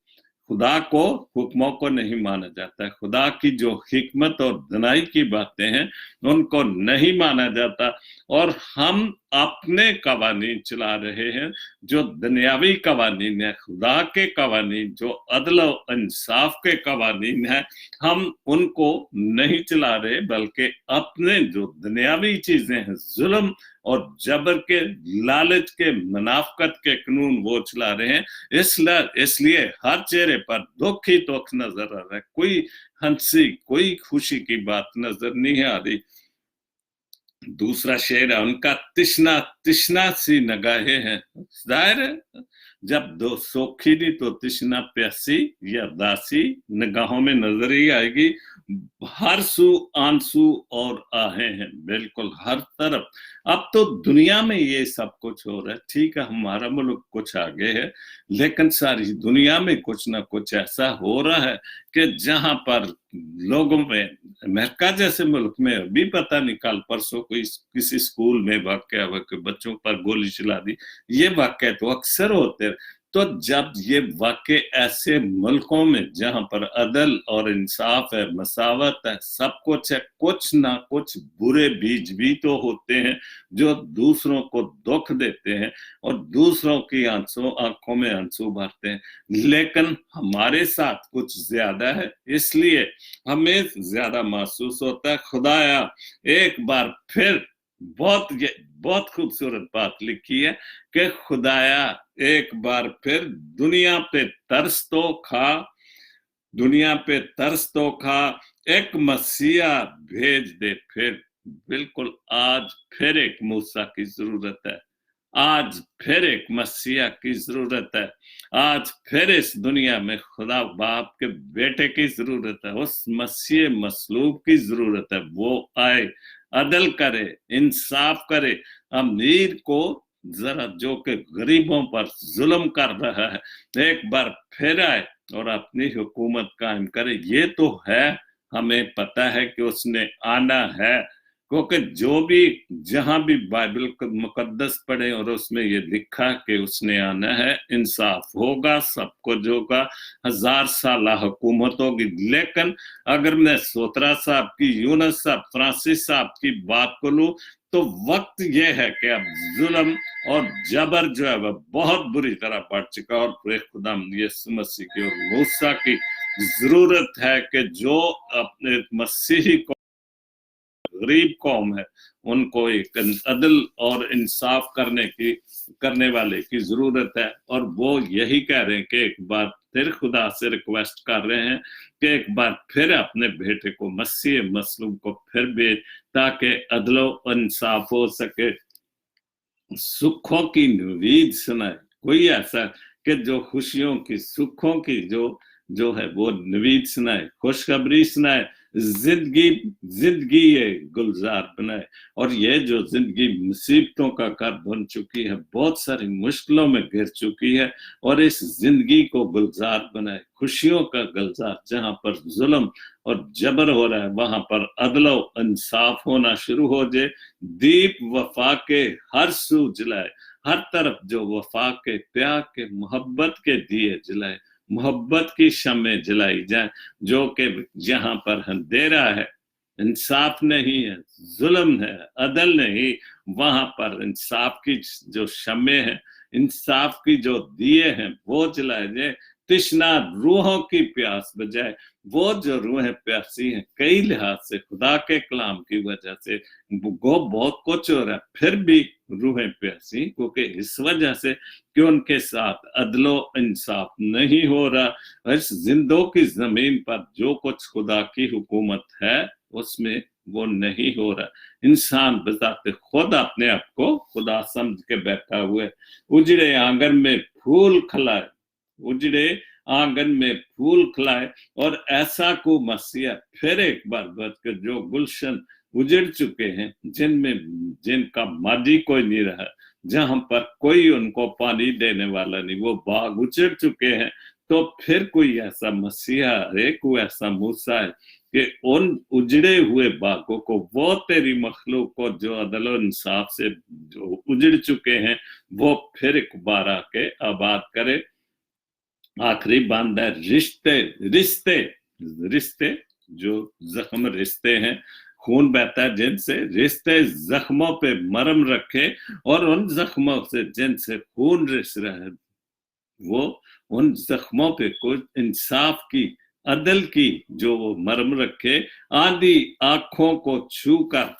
खुदा को हुक्मों को नहीं माना जाता है, खुदा की जो हिकमत और दनाई की बातें हैं उनको नहीं माना जाता। और हम अपने कवानीन चला रहे हैं, जो दुनियावी कवानीन है, खुदा के कवानीन जो अदल और इंसाफ के कवानीन है, हम उनको नहीं चला रहे, बल्कि अपने जो दुनियावी चीजें हैं, जुल्म और जबर के, लालच के, मुनाफकत के कानून वो चला रहे हैं। इसलिए हर चेहरे पर दुख ही दुख नजर आ रहा है, कोई हंसी, कोई खुशी की बात नजर नहीं आ रही। दूसरा शेर है उनका, तिश्ना तिश्ना सी नगाहें हैं। जाहिर है जब दो सोखी नहीं तो तिश्ना प्यासी या दासी निगाहों में नजर ही आएगी। हर सू आंसू और आहें हैं, बिल्कुल हर तरफ। अब तो दुनिया में ये सब कुछ हो रहा है। ठीक है, हमारा मुल्क कुछ आगे है, लेकिन सारी दुनिया में कुछ ना कुछ ऐसा हो रहा है कि जहां पर लोगों में, अमेरिका जैसे मुल्क में अभी पता नहीं कल परसों कोई किसी स्कूल में वाकया हुआ कि बच्चों पर गोली चला दी। ये वाकया तो अक्सर होते हैं। तो जब ये वाकये ऐसे मुल्कों में जहां पर अदल और इंसाफ है, मसावत है, सब कुछ है, कुछ ना कुछ बुरे बीज भी तो होते हैं जो दूसरों को दुख देते हैं और दूसरों की आंखों में आंसू भरते हैं। लेकिन हमारे साथ कुछ ज्यादा है, इसलिए हमें ज्यादा महसूस होता है। खुदाया एक बार फिर बहुत खूबसूरत बात लिखी है कि खुदाया एक बार फिर दुनिया पे तरस तो खा, दुनिया पे तरस तो खा, एक मसीहा भेज दे फिर। बिल्कुल, आज फिर एक मूसा की जरूरत है, आज फिर एक मसीहा की जरूरत है, आज फिर इस दुनिया में खुदा बाप के बेटे की जरूरत है, उस मसीह मसलूब की जरूरत है। वो आए, अदल करे, इंसाफ करे, अमीर को जरा जो कि गरीबों पर जुल्म कर रहा है एक बार फिर आए और अपनी हुकूमत कायम करे। ये तो है, हमें पता है कि उसने आना है, क्योंकि जो भी जहां भी बाइबल मुकद्दस पढ़े और उसमें ये लिखा कि उसने आना है, इंसाफ होगा, सब कुछ होगा, 1000 साल हुकूमत होगी। लेकिन अगर मैं सोत्रा साहब की, यूनुस साहब, फ्रांसिस साहब की बात को लूं तो वक्त ये है कि अब जुल्म और जबर जो है वह बहुत बुरी तरह बढ़ चुका, और खुदा यीशु मसीह की और मूसा की जरूरत है कि जो अपने मसीही को गरीब कौम है उनको एक अदल और इंसाफ करने वाले की जरूरत है। और वो यही कह रहे हैं कि एक बार फिर खुदा से रिक्वेस्ट कर रहे हैं कि एक बार फिर अपने बेटे को, मसीह मसलूम को फिर भेज, ताकि अदलो इंसाफ हो सके, सुखों की नवीद सुनाए। कोई ऐसा कि जो खुशियों की, सुखों की जो है वो नवीद सुनाए, खुशखबरी सुनाए, जिंदगी ये गुलजार बनाए। और ये जो जिंदगी मुसीबतों का घर बन चुकी है, बहुत सारी मुश्किलों में घिर चुकी है, और इस जिंदगी को गुलजार बनाए, खुशियों का गुलजार। जहां पर जुल्म और जबर हो रहा है वहां पर अदलो इंसाफ होना शुरू हो जाए। दीप वफा के हर सू जलाए, हर तरफ जो वफा के, प्यार के, मोहब्बत के दिए जलाए, मोहब्बत की शम्में जलाई जाए। जो कि जहां पर अंधेरा है, इंसाफ नहीं है, जुल्म है, अदल नहीं, वहां पर इंसाफ की जो शम्में हैं, इंसाफ की जो दिए हैं वो जलाए जाए। तृष्णा रूहों की प्यास बजाए, वो जो रूहें प्यासी हैं कई लिहाज से खुदा के कलाम की वजह से, वो बहुत कुछ हो रहा है, फिर भी रूहें प्यासी, क्योंकि इस वजह से कि उनके साथ अदलो इंसाफ नहीं हो रहा। इस जिंदों की जमीन पर जो कुछ खुदा की हुकूमत है उसमें वो नहीं हो रहा। इंसान बजाते खुद अपने आप को खुदा समझ के बैठा हुए, उजड़े आंगन में फूल खिलाए, उजड़े आंगन में फूल खिलाए। और ऐसा को मसीहा फिर एक बार बचकर जो गुलशन उजड़ चुके हैं, जिनका मादी कोई नहीं रहा, जहां पर कोई उनको पानी देने वाला नहीं, वो बाग उजड़ चुके हैं। तो फिर कोई ऐसा मसीहा है, कोई ऐसा मूसा है कि उन उजड़े हुए बागों को, वो तेरी मखलूक को जो अदल और इंसाफ से जो उजड़ चुके हैं, वो फिर एक बार आके आबाद करे। आखिरी बांध है रिश्ते जो जख्म रिश्ते हैं, खून बहता है जिनसे, रिश्ते जख्मों पे मरम रखे, और उन जख्मों से जिनसे खून रिस रहा है, वो उन जख्मों पे कुछ इंसाफ की, अदल की जो वो मरम रखे। आंधी आंखों को छू कर,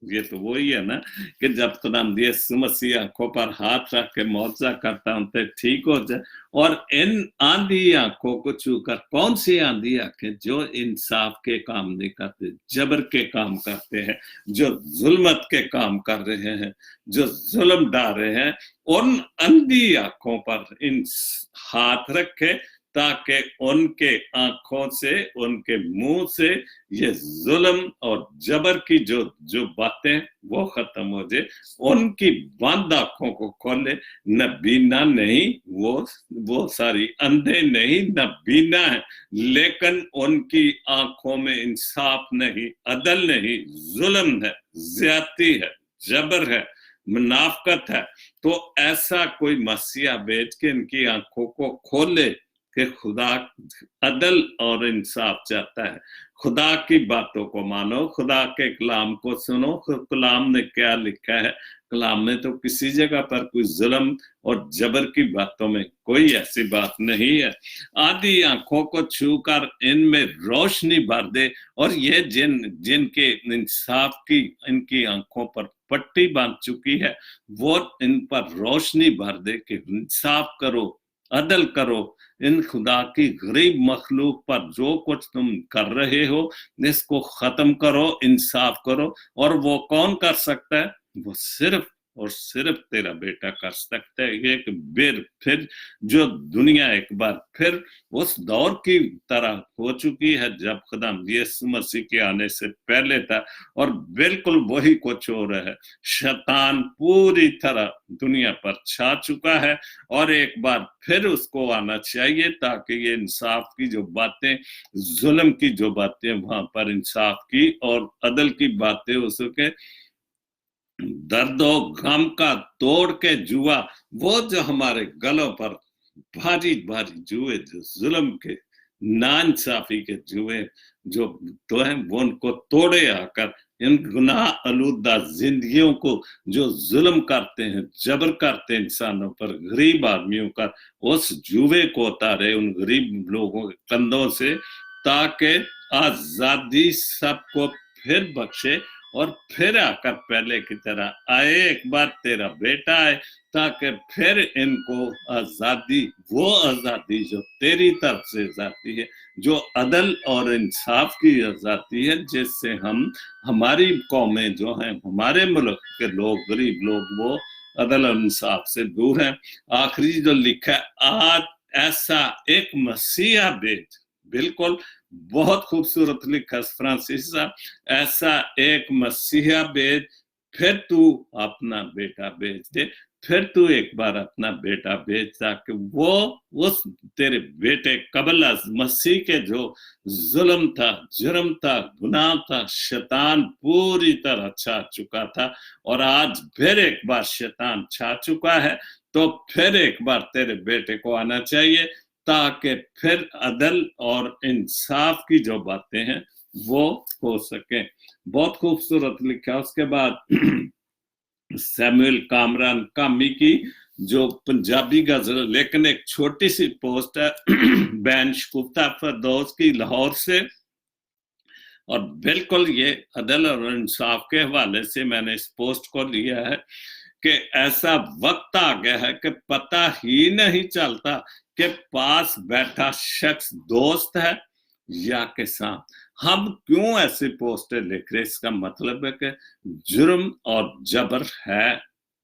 ये तो वही है ना कि जब खुदावंद यीशु मसीह आंखों पर हाथ रख के मौजज़ा करता है तो ठीक हो जाए। और इन आंधी आंखों को छूकर, कौन सी आंधी आंखें? जो इंसाफ के काम नहीं करते, जबर के काम करते हैं, जो जुल्मत के काम कर रहे हैं, जो जुल्म डाल रहे हैं, उन अंधी आंखों पर इन हाथ रखे, ताकि उनके आंखों से, उनके मुंह से ये जुल्म और जबर की जो बातें वो खत्म हो जाए। उनकी बंद आंखों को खोले, न बीना नहीं, वो सारी अंधे नहीं, न बीना है, लेकिन उनकी आंखों में इंसाफ नहीं, अदल नहीं, जुल्म है, ज्यादती है, जबर है, मुनाफकत है। तो ऐसा कोई मसीहा भेज के इनकी आंखों को खोले कि खुदा अदल और इंसाफ चाहता है। खुदा की बातों को मानो, खुदा के कलाम को सुनो। कलाम ने क्या लिखा है? कलाम में तो किसी जगह पर कोई जुल्म और जबर की बातों में कोई ऐसी बात नहीं है। आधी आंखों को छूकर इनमें रोशनी भर दे, और ये जिनके इंसाफ की, इनकी आंखों पर पट्टी बांध चुकी है, वो इन पर रोशनी भर दे कि इंसाफ करो, अदल करो। इन खुदा की गरीब मखलूक पर जो कुछ तुम कर रहे हो, इसको खत्म करो, इंसाफ करो। और वो कौन कर सकता है? वो सिर्फ اور صرف تیرا بیٹا کر سکتا ہے. ایک بیر پھر جو دنیا ایک بار پھر اس دور کی طرح ہو چکی ہے جب خدا یسوع مسیح کے آنے سے پہلے تھا, اور بالکل وہی کچھ ہو رہا ہے. شیطان پوری طرح دنیا پر چھا چکا ہے, اور ایک بار پھر اس کو آنا چاہیے تاکہ یہ انصاف کی جو باتیں, ظلم کی جو باتیں, وہاں پر انصاف کی اور عدل کی باتیں ہو سکے. درد و غم کا توڑ کے جوا, وہ جو ہمارے گلوں پر بھاری بھاری جوئے, جو ظلم کے ناانصافی کے جوئے جو تو ہیں, وہ ان کو توڑے آ کر ان گناہ آلودہ زندگیوں کو جو ظلم کرتے ہیں, جبر کرتے ہیں انسانوں پر, غریب آدمیوں کا, اس جوئے کو اتارے ان غریب لوگوں کے کندھوں سے, تاکہ آزادی سب کو پھر بخشے اور پھر آ کر پہلے کی طرح آئے. ایک بار تیرا بیٹا آئے تاکہ پھر ان کو آزادی, وہ آزادی جو تیری طرف سے آزادی ہے, جو عدل اور انصاف کی آزادی ہے, جس سے ہم ہماری قومیں جو ہیں, ہمارے ملک کے لوگ, غریب لوگ, وہ عدل اور انصاف سے دور ہیں. آخری جو لکھا ہے, آج ایسا ایک مسیحا بیج, بالکل بہت خوبصورت لکھا فرانسیس صاحب, ایسا ایک مسیحا بیج, پھر تو اپنا بیٹا بیچ دے, پھر تو ایک بار اپنا بیٹا بیچ, تاکہ وہ اس تیرے بیٹے قبل از مسیح کے جو ظلم تھا, جرم تھا, گناہ تھا, شیطان پوری طرح چھا چکا تھا, اور آج پھر ایک بار شیطان چھا چکا ہے, تو پھر ایک بار تیرے بیٹے کو آنا چاہیے تاکہ پھر عدل اور انصاف کی جو باتیں ہیں وہ ہو سکیں. بہت خوبصورت لکھا. اس کے بعد سیموئل کامران کامی کی جو پنجابی غزل, لیکن ایک چھوٹی سی پوسٹ ہے, بین شگفتہ فردوس کی لاہور سے, اور بالکل یہ عدل اور انصاف کے حوالے سے میں نے اس پوسٹ کو لیا ہے کہ ایسا وقت آ گیا ہے کہ پتہ ہی نہیں چلتا کہ پاس بیٹھا شخص دوست ہے یا کسان. ہم کیوں ایسی پوسٹیں لکھ رہے, اس کا مطلب ہے کہ جرم اور جبر ہے,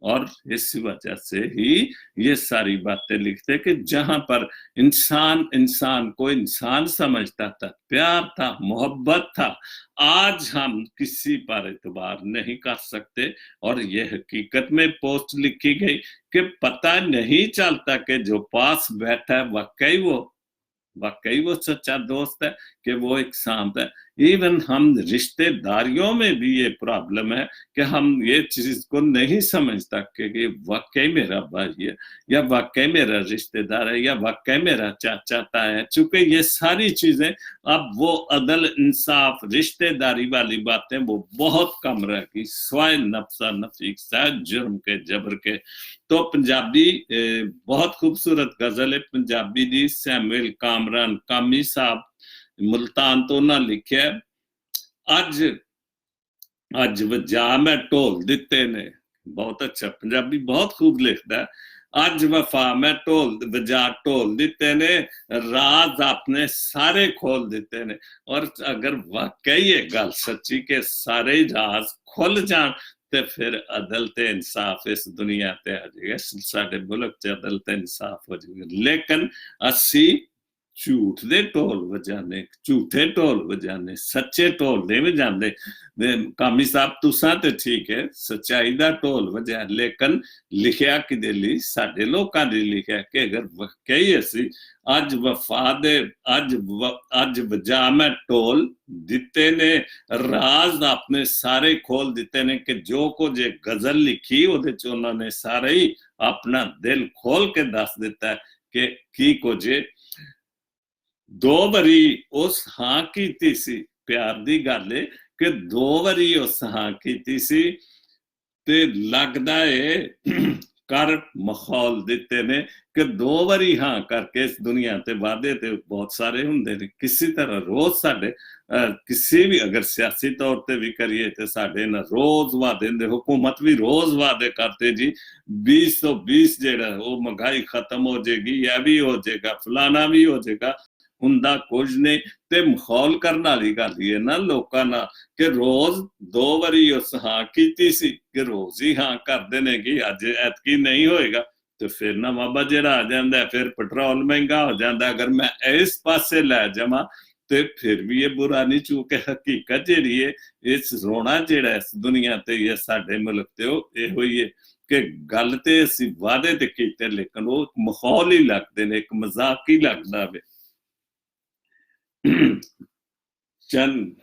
اور اس وجہ سے ہی یہ ساری باتیں لکھتے کہ جہاں پر انسان کو انسان سمجھتا تھا, پیار تھا, محبت تھا, آج ہم کسی پر اعتبار نہیں کر سکتے. اور یہ حقیقت میں پوسٹ لکھی گئی کہ پتہ نہیں چلتا کہ جو پاس بیٹھا ہے واقعی وہ سچا دوست ہے کہ وہ ایک سانپ ہے. ایون ہم رشتے داریوں میں بھی یہ پرابلم ہے کہ ہم یہ چیز کو نہیں سمجھتا کہ یہ واقعی میرا بھائی ہے, یا واقعی میرا رشتے دار ہے, یا واقعی میرا چاچا ہے. چونکہ یہ ساری چیزیں اب وہ عدل, انصاف, رشتے داری والی باتیں وہ بہت کم رہ گئی, سوائے نفسا نفیق سے جرم کے, جبر کے. تو پنجابی بہت خوبصورت غزل ہے پنجابی دی, سیموئل کامران کامی صاحب ملتان تو نہ لکھے, اج وجا میں ٹول دیتے نے. بہت اچھا پنجابی بہت خوب لکھتا ہے. اج وفا میں وجا ٹول دیتے نے, راز اپنے سارے کھول دیتے نے. اور اگر واقعی یہ گل سچی کہ سارے راز کھل جان تے پھر عدل تے انصاف اس دنیا تے آ جائے گا, ساڈے ملک تے عدل تے انصاف ہو جائے گا. لیکن اسی جھوٹ دے ٹول وجانے, جھوٹے ٹول وجانے, سچے ٹول نہیں وجاندے. کامی صاحب تساں تے ٹھیک ہے سچائی دا ٹول وجا, لیکن لکھیا کدے لی, ساڈے لوکاں دی لکھیا کہ اگر واقعی اسی اج وفا دے اج وجا میں ٹول دیتے نے, راز اپنے سارے کھول دیتے نے, کہ جو کچھ غزل لکھی وہ انہوں نے سارے ہی اپنا دل کھول کے دس دیتا ہے کہ کی کچھ. دو بری اس ہاں کیتی سی, پیار دی گل ہے کہ دو بری اس ہاں کیتی سی تے لگدا ہے کر مخول دیتے نے, کہ دو باری ہاں کر کے اس دنیا تے وعدے تے بہت سارے ہوندے نے. کسی طرح روز ساڈے کسی بھی اگر سیاسی طور تے بھی کریے تے ساڈے نہ روز وعدے دے, حکومت بھی روز وعدے کرتے جی 2020 جیڑا وہ مہنگائی ختم ہو جائے گی, یہ بھی ہو جائے گا, فلانا بھی ہو جائے گا. ਹੁੰਦਾ ਕੁਝ ਨਹੀਂ। ਤੇ ਮਾਹੌਲ ਕਰਨ ਵਾਲੀ ਗੱਲ ਹੀ ਹੈ ਨਾ ਲੋਕਾਂ ਨਾਲ, ਕਿ ਰੋਜ਼ 2 ਵਾਰੀ ਉਸ ਹਾਂ ਕੀਤੀ ਸੀ, ਕਿ ਰੋਜ਼ ਹੀ ਹਾਂ ਕਰਦੇ ਨੇ ਕਿ ਅੱਜ ਐਤਕੀ ਨਹੀਂ ਹੋਏਗਾ, ਤੇ ਫਿਰ ਨਵਾਂ ਬਜਟ ਆ ਜਾਂਦਾ, ਫਿਰ ਪੈਟਰੋਲ ਮਹਿੰਗਾ ਹੋ ਜਾਂਦਾ। ਅਗਰ ਮੈਂ ਇਸ ਪਾਸੇ ਲੈ ਜਾਵਾਂ ਤੇ ਫਿਰ ਵੀ ਇਹ ਬੁਰਾ ਨਹੀਂ, ਚੂੰਕਿ ਹਕੀਕਤ ਜਿਹੜੀ ਹੈ, ਇਸ ਰੋਣਾ ਜਿਹੜਾ ਇਸ ਦੁਨੀਆ ਤੇ ਇਹ ਸਾਡੇ ਮੁਲਕ ਤੇ ਉਹ ਇਹੋ ਹੀ ਹੈ ਕਿ ਗੱਲ ਤੇ ਅਸੀਂ ਵਾਅਦੇ ਤੇ ਕੀਤੇ, ਲੇਕਿਨ ਉਹ ਮਾਹੌਲ ਹੀ ਲੱਗਦੇ ਨੇ, ਇੱਕ ਮਜ਼ਾਕ ਹੀ ਲੱਗਦਾ ਵੇ। ਚੰਦ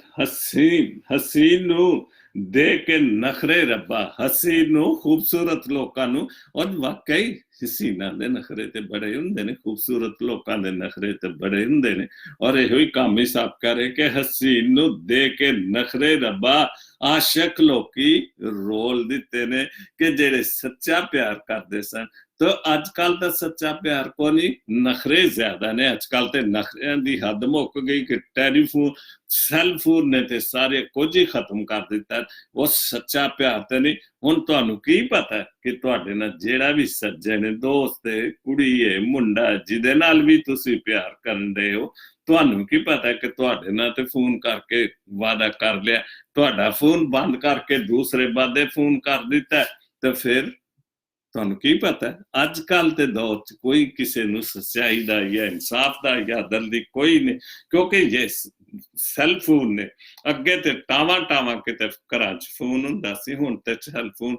ਹਸੀਨ ਨੂੰ ਦੇ ਕੇ ਨਖਰੇ ਰੱਬਾ, ਹਸੀਨ ਨੂੰ ਖੂਬਸੂਰਤ ਲੋਕਾਂ ਨੂੰ, ਔਰ ਵਾਕਈ ਹਸੀਨਾਂ ਦੇ ਨਖਰੇ ਤੇ ਬੜੇ ਹੁੰਦੇ ਨੇ, ਖੂਬਸੂਰਤ ਲੋਕਾਂ ਦੇ ਨਖਰੇ ਤੇ ਬੜੇ ਹੁੰਦੇ ਨੇ। ਔਰ ਇਹੋ ਹੀ ਕੰਮ ਹੀ ਸਾਬ ਕਰੇ ਕਿ ਹਸੀਨ ਨੂੰ ਦੇ ਕੇ ਨਖਰੇ ਰੱਬਾ, ਆਸ਼ਕ ਲੋਕੀ ਰੋਲ ਦਿੱਤੇ ਨੇ ਕਿ ਜਿਹੜੇ ਸੱਚਾ ਪਿਆਰ ਕਰਦੇ ਸਨ। ਤੇ ਅੱਜ ਕੱਲ ਦਾ ਸੱਚਾ ਪਿਆਰ ਕੋ ਨਹੀਂ, ਨਖਰੇ ਜ਼ਿਆਦਾ ਨੇ। ਅੱਜ ਕੱਲ ਤੇ ਨਖਰਿਆਂ ਦੀ ਹੱਦ ਮੁੱਕ ਗਈ ਕਿ ਟੈਲੀਫੋਨ ਸੈੱਲ ਫੋਨ ਨੇ ਤੇ ਸਾਰੇ ਕੁਝ ਹੀ ਖਤਮ ਕਰ ਦਿੱਤਾ। ਉਹ ਸੱਚਾ ਪਿਆਰ ਤੇ ਨਹੀਂ। ਹੁਣ ਤੁਹਾਨੂੰ ਕੀ ਪਤਾ ਕਿ ਤੁਹਾਡੇ ਨਾਲ ਜਿਹੜਾ ਵੀ ਸੱਜਣ ਹੈ, ਦੋਸਤ ਹੈ, ਕੁੜੀ ਹੈ, ਮੁੰਡਾ, ਜਿਹਦੇ ਨਾਲ ਵੀ ਤੁਸੀਂ ਪਿਆਰ ਕਰਨ ਦੇ ਹੋ, ਤੁਹਾਨੂੰ ਕੀ ਪਤਾ ਕਿ ਤੁਹਾਡੇ ਨਾਲ ਤੇ ਫੋਨ ਕਰਕੇ ਵਾਅਦਾ ਕਰ ਲਿਆ, ਤੁਹਾਡਾ ਫੋਨ ਬੰਦ ਕਰਕੇ ਦੂਸਰੇ ਬਾਦੇ ਫੋਨ ਕਰ ਦਿੱਤਾ, ਤੇ ਫਿਰ ਤੁਹਾਨੂੰ ਕੀ ਪਤਾ। ਅੱਜ ਕੱਲ ਤੇ ਦੌਰ 'ਚ ਕੋਈ ਕਿਸੇ ਨੂੰ ਸੱਚਾਈ ਦਾ ਜਾਂ ਇਨਸਾਫ ਦਾ ਜਾਂ ਦਰਦੀ ਕੋਈ ਨਹੀਂ, ਕਿਉਂਕਿ ਇਹ ਸੈੱਲ ਫੋਨ ਨੇ। ਅੱਗੇ ਤੇ ਟਾਵਾਂ ਕਿਤੇ ਘਰਾਂ 'ਚ ਫੋਨ ਹੁੰਦਾ ਸੀ, ਹੁਣ ਤੇ ਸੈੱਲ ਫੋਨ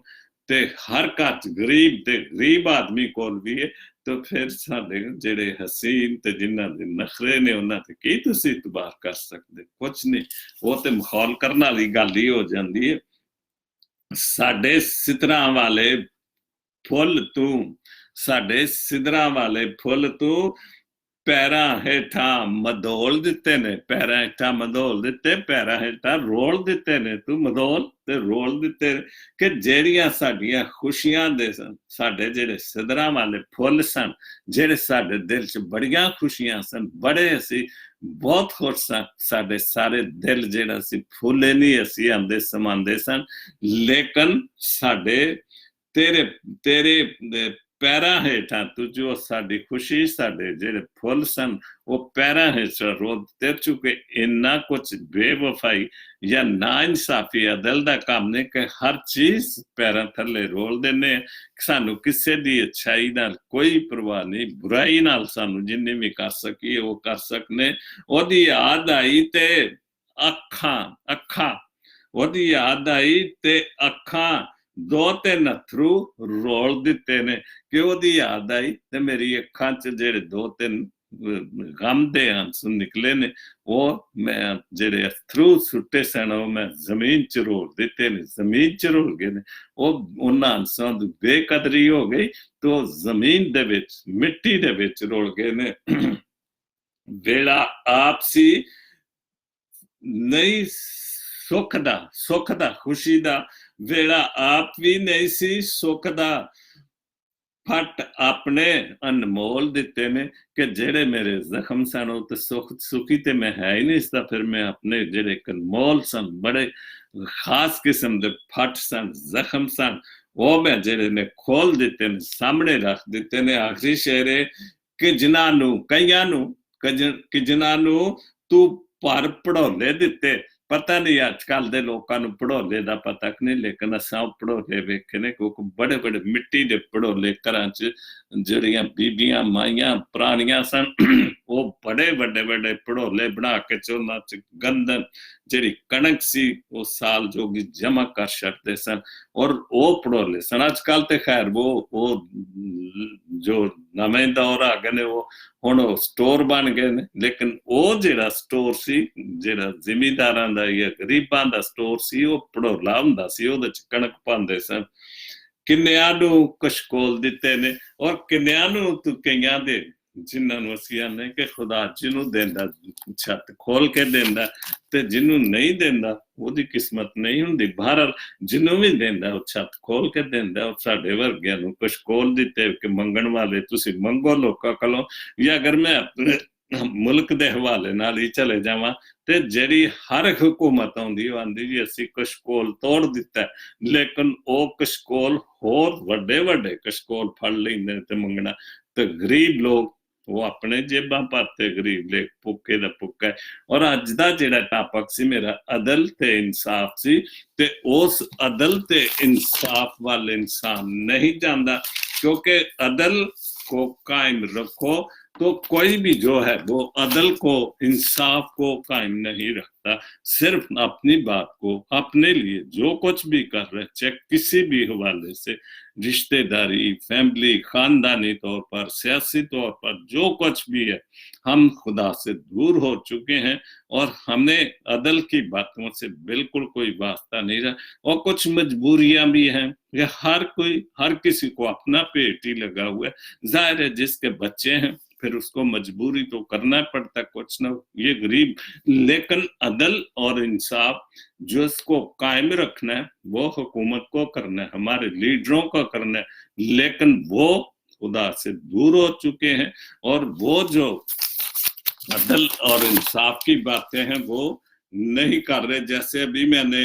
ਤੇ ਹਰ ਘਰ 'ਚ ਗਰੀਬ ਤੇ ਗਰੀਬ ਆਦਮੀ ਕੋਲ ਵੀ ਹੈ। ਤੇ ਫਿਰ ਸਾਡੇ ਜਿਹੜੇ ਹਸੀਨ ਤੇ ਜਿਨ੍ਹਾਂ ਦੇ ਨਖਰੇ ਨੇ, ਉਹਨਾਂ ਤੇ ਕੀ ਤੁਸੀਂ ਇਤਬਾਰ ਕਰ ਸਕਦੇ? ਕੁਛ ਨਹੀਂ। ਉਹ ਤੇ ਮਾਹੌਲ ਕਰਨ ਵਾਲੀ ਗੱਲ ਹੀ ਹੋ ਜਾਂਦੀ ਹੈ। ਸਾਡੇ ਸਿਤਰਾਂ ਵਾਲੇ ਫੁੱਲ ਤੂੰ, ਸਾਡੇ ਸਿਦਰਾਂ ਵਾਲੇ ਫੁੱਲ ਤੂੰ, ਪੈਰਾਂ ਹੇਠਾਂ ਮਧੋਲ ਦਿੱਤੇ ਨੇ, ਪੈਰਾਂ ਹੇਠਾਂ ਮਧੋਲ ਦਿੱਤੇ, ਪੈਰਾਂ ਹੇਠਾਂ ਰੋਲ ਦਿੱਤੇ ਨੇ, ਤੂੰ ਮਧੋਲ ਤੇ ਰੋਲ ਦਿੱਤੇ ਕਿ ਜਿਹੜੀਆਂ ਸਾਡੀਆਂ ਖੁਸ਼ੀਆਂ ਦੇ ਸਨ, ਸਾਡੇ ਜਿਹੜੇ ਸਿਦਰਾਂ ਵਾਲੇ ਫੁੱਲ ਸਨ, ਜਿਹੜੇ ਸਾਡੇ ਦਿਲ 'ਚ ਬੜੀਆਂ ਖੁਸ਼ੀਆਂ ਸਨ, ਬੜੇ ਅਸੀਂ ਬਹੁਤ ਖੁਸ਼ ਸਾਂ, ਸਾਡੇ ਸਾਰੇ ਦਿਲ ਜਿਹੜਾ ਸੀ ਫੁੱਲੇ ਨਹੀਂ ਅਸੀਂ ਆਂਦੇ ਸਮਾਂਦੇ ਸਨ, ਲੇਕਿਨ ਸਾਡੇ ਤੇਰੇ ਪੈਰਾਂ ਹੇਠਾਂ ਤੂੰ ਜੋ ਸਾਡੀ ਖੁਸ਼ੀ, ਸਾਡੇ ਜਿਹੜੇ ਫੁੱਲ ਸਨ, ਉਹ ਪੈਰਾਂ ਹੇਠਾਂ ਰੋਲ ਦਿੱਤੇ। ਚੁੱਕੇ ਇੰਨਾ ਕੁਛ ਬੇਵਫਾਈ ਜਾਂ ਨਾ ਇਨਸਾਫੀ ਦਿਲ ਦਾ ਕੰਮ ਨੇ ਕਿ ਹਰ ਚੀਜ਼ ਪੈਰਾਂ ਥੱਲੇ ਰੋਲ ਦਿੰਦੇ। ਸਾਨੂੰ ਕਿਸੇ ਦੀ ਅੱਛਾਈ ਨਾਲ ਕੋਈ ਪਰਵਾਹ ਨਹੀਂ, ਬੁਰਾਈ ਨਾਲ ਸਾਨੂੰ ਜਿੰਨੀ ਵੀ ਕਰ ਸਕੀਏ ਉਹ ਕਰ ਸਕਨੇ। ਉਹਦੀ ਯਾਦ ਆਈ ਤੇ ਅੱਖਾਂ ਉਹਦੀ ਯਾਦ ਆਈ ਤੇ ਅੱਖਾਂ 2-3 ਅਥਰੂ ਰੋਲ ਦਿੱਤੇ ਨੇ ਕਿ ਉਹਦੀ ਯਾਦ ਆਈ ਤੇ ਮੇਰੀ ਅੱਖਾਂ 'ਚ ਜਿਹੜੇ 2-3 ਗਮ ਦੇ ਆਂਸੂ ਨਿਕਲੇ ਨੇ, ਉਹ ਮੈਂ ਜਿਹੜੇ ਅਥਰੂ ਸੁੱਟੇ ਸਨ ਉਹ ਮੈਂ ਜ਼ਮੀਨ 'ਚ ਰੋਲ ਦਿੱਤੇ ਨੇ, ਜ਼ਮੀਨ 'ਚ ਰੋਲ ਗਏ ਨੇ। ਉਹ ਉਹਨਾਂ ਆਂਸੂਆਂ ਦੀ ਬੇਕਦਰੀ ਹੋ ਗਈ ਤੇ ਉਹ ਜ਼ਮੀਨ ਦੇ ਵਿੱਚ, ਮਿੱਟੀ ਦੇ ਵਿੱਚ ਰੋਲ ਗਏ ਨੇ। ਵੇਲਾ ਆਪਸੀ ਨਹੀਂ ਸੁੱਖ ਦਾ ਖੁਸ਼ੀ ਦਾ ਵੇਲਾ ਆਪ ਵੀ ਨਹੀਂ ਸੀ, ਸੁੱਖ ਦਾ ਫੱਟ ਆਪਣੇ ਅਨਮੋਲ ਦਿੱਤੇ ਨੇ ਕਿ ਜਿਹੜੇ ਮੇਰੇ ਜ਼ਖਮ ਸਨ ਉਹ ਤੇ ਸੁਖੀ ਤੇ ਮੈਂ ਹੈ ਹੀ ਨਹੀਂ ਇਸਦਾ। ਫਿਰ ਮੈਂ ਆਪਣੇ ਜਿਹੜੇ ਅਨਮੋਲ ਸਨ, ਬੜੇ ਖਾਸ ਕਿਸਮ ਦੇ ਫੱਟ ਸਨ, ਜ਼ਖਮ ਸਨ, ਉਹ ਮੈਂ ਜਿਹੜੇ ਨੇ ਖੋਲ ਦਿੱਤੇ ਨੇ, ਸਾਹਮਣੇ ਰੱਖ ਦਿੱਤੇ ਨੇ। ਆਖਰੀ ਸ਼ੇਰ ਹੈ ਕਿ ਜਿਨ੍ਹਾਂ ਨੂੰ ਜਿਨ੍ਹਾਂ ਨੂੰ ਤੂੰ ਭਰ ਪੜੋਲੇ ਦਿੱਤੇ। ਪਤਾ ਨਹੀਂ ਅੱਜ ਕੱਲ ਦੇ ਲੋਕਾਂ ਨੂੰ ਪੜੋਲੇ ਦਾ ਪਤਾ ਨਹੀਂ, ਲੇਕਿਨ ਅਸਾਂ ਪੜੋਲੇ ਵੇਖੇ ਨੇ, ਕਿਉਂਕਿ ਬੜੇ ਬੜੇ ਮਿੱਟੀ ਦੇ ਪੜੋਲੇ ਘਰਾਂ 'ਚ ਜਿਹੜੀਆਂ ਬੀਬੀਆਂ ਮਾਈਆਂ ਪੁਰਾਣੀਆਂ ਸਨ, ਉਹ ਬੜੇ ਵੱਡੇ ਪੜੋਲੇ ਬਣਾ ਕੇ ਉਹਨਾਂ 'ਚ ਗੰਦਨ ਜਿਹੜੀ ਕਣਕ ਸੀ ਉਹ ਸਾਲ ਜੋਗੀ ਜਮਾ ਕਰ ਛੱਡਦੇ ਸਨ, ਔਰ ਉਹ ਪੜੋਲੇ ਸਨ। ਅੱਜ ਕੱਲ ਤੇ ਖੈਰ ਉਹ ਜੋ ਨਵੇਂ ਦੌਰ ਆ ਗਏ ਨੇ, ਉਹ ਹੁਣ ਉਹ ਸਟੋਰ ਬਣ ਗਏ ਨੇ, ਲੇਕਿਨ ਉਹ ਜਿਹੜਾ ਸਟੋਰ ਸੀ, ਜਿਹੜਾ ਜ਼ਿਮੀਂਦਾਰਾਂ ਦਾ ਜਾਂ ਗਰੀਬਾਂ ਦਾ ਸਟੋਰ ਸੀ, ਉਹ ਪੜੋਲਾ ਹੁੰਦਾ ਸੀ, ਉਹਦੇ 'ਚ ਕਣਕ ਪਾਉਂਦੇ ਸਨ। ਕਿੰਨਿਆਂ ਨੂੰ ਕਸ਼ਕੋਲ ਦਿੱਤੇ ਨੇ, ਔਰ ਕਿੰਨਿਆਂ ਨੂੰ ਤੂੰ ਕਈਆਂ ਦੇ ਜਿਨ੍ਹਾਂ ਨੂੰ ਅਸੀਂ ਆਨੇ ਕਿ ਖੁਦਾ ਜਿਹਨੂੰ ਦਿੰਦਾ ਛੱਤ ਖੋਲ ਕੇ ਦਿੰਦਾ, ਤੇ ਜਿਹਨੂੰ ਨਹੀਂ ਦਿੰਦਾ ਉਹਦੀ ਕਿਸਮਤ ਨਹੀਂ ਹੁੰਦੀ। ਬਹਰਹਾਲ ਜਿਹਨੂੰ ਵੀ ਦਿੰਦਾ ਉਹ ਛੱਤ ਖੋਲ ਕੇ ਦਿੰਦਾ। ਉਹ ਸਾਡੇ ਵਰਗਿਆਂ ਨੂੰ ਕਸ਼ਕੋਲ ਦਿੱਤੇ ਕਿ ਮੰਗਣ ਵਾਲੇ ਤੁਸੀਂ ਮੰਗੋ ਲੋਕਾਂ ਕੋਲੋਂ। ਜਾਂ ਅਗਰ ਮੈਂ ਆਪਣੇ ਮੁਲਕ ਦੇ ਹਵਾਲੇ ਨਾਲ ਹੀ ਚਲੇ ਜਾਵਾਂ ਤੇ ਜਿਹੜੀ ਹਰ ਹਕੂਮਤ ਆਉਂਦੀ ਉਹ ਆਂਦੀ ਜੀ ਅਸੀਂ ਕਸ਼ਕੋਲ ਤੋੜ ਦਿੱਤਾ, ਲੇਕਿਨ ਉਹ ਕਸ਼ਕੋਲ ਹੋਰ ਵੱਡੇ ਕਸ਼ਕੋਲ ਫੜ ਲੈਂਦੇ ਤੇ ਮੰਗਣਾ। ਤੇ ਗਰੀਬ ਲੋਕ وہ اپنے जेबां भरते गरीब ले भुखे दा भुक्का है। और अज दा जिहड़ा टॉपिक सी मेरा अदल ते इंसाफ सी, ते उस अदल ते इंसाफ वाल इंसान नहीं जांदा, क्योंकि अदल को कायम रखो तो कोई भी जो है वो अदल को, इंसाफ को कायम नहीं रखता। सिर्फ अपनी बात को, अपने लिए जो कुछ भी कर रहे, चाहे किसी भी हवाले से, रिश्तेदारी, फैमिली, खानदानी तौर पर, सियासी तौर पर, जो कुछ भी है, हम खुदा से दूर हो चुके हैं और हमें अदल की बातों से बिल्कुल कोई वास्ता नहीं रहा। और कुछ मजबूरियां भी हैं, ये हर किसी को अपना पेट ही लगा हुआ है। जाहिर है जिसके बच्चे हैं फिर उसको मजबूरी तो करना पड़ता कुछ ना, ये गरीब, लेकिन अदल और इंसाफ जो इसको कायम रखना है वो हुकूमत को करना है, हमारे लीडरों को करना है, लेकिन वो खुदा से दूर हो चुके हैं और वो जो अदल और इंसाफ की बातें हैं वो नहीं कर रहे। जैसे अभी मैंने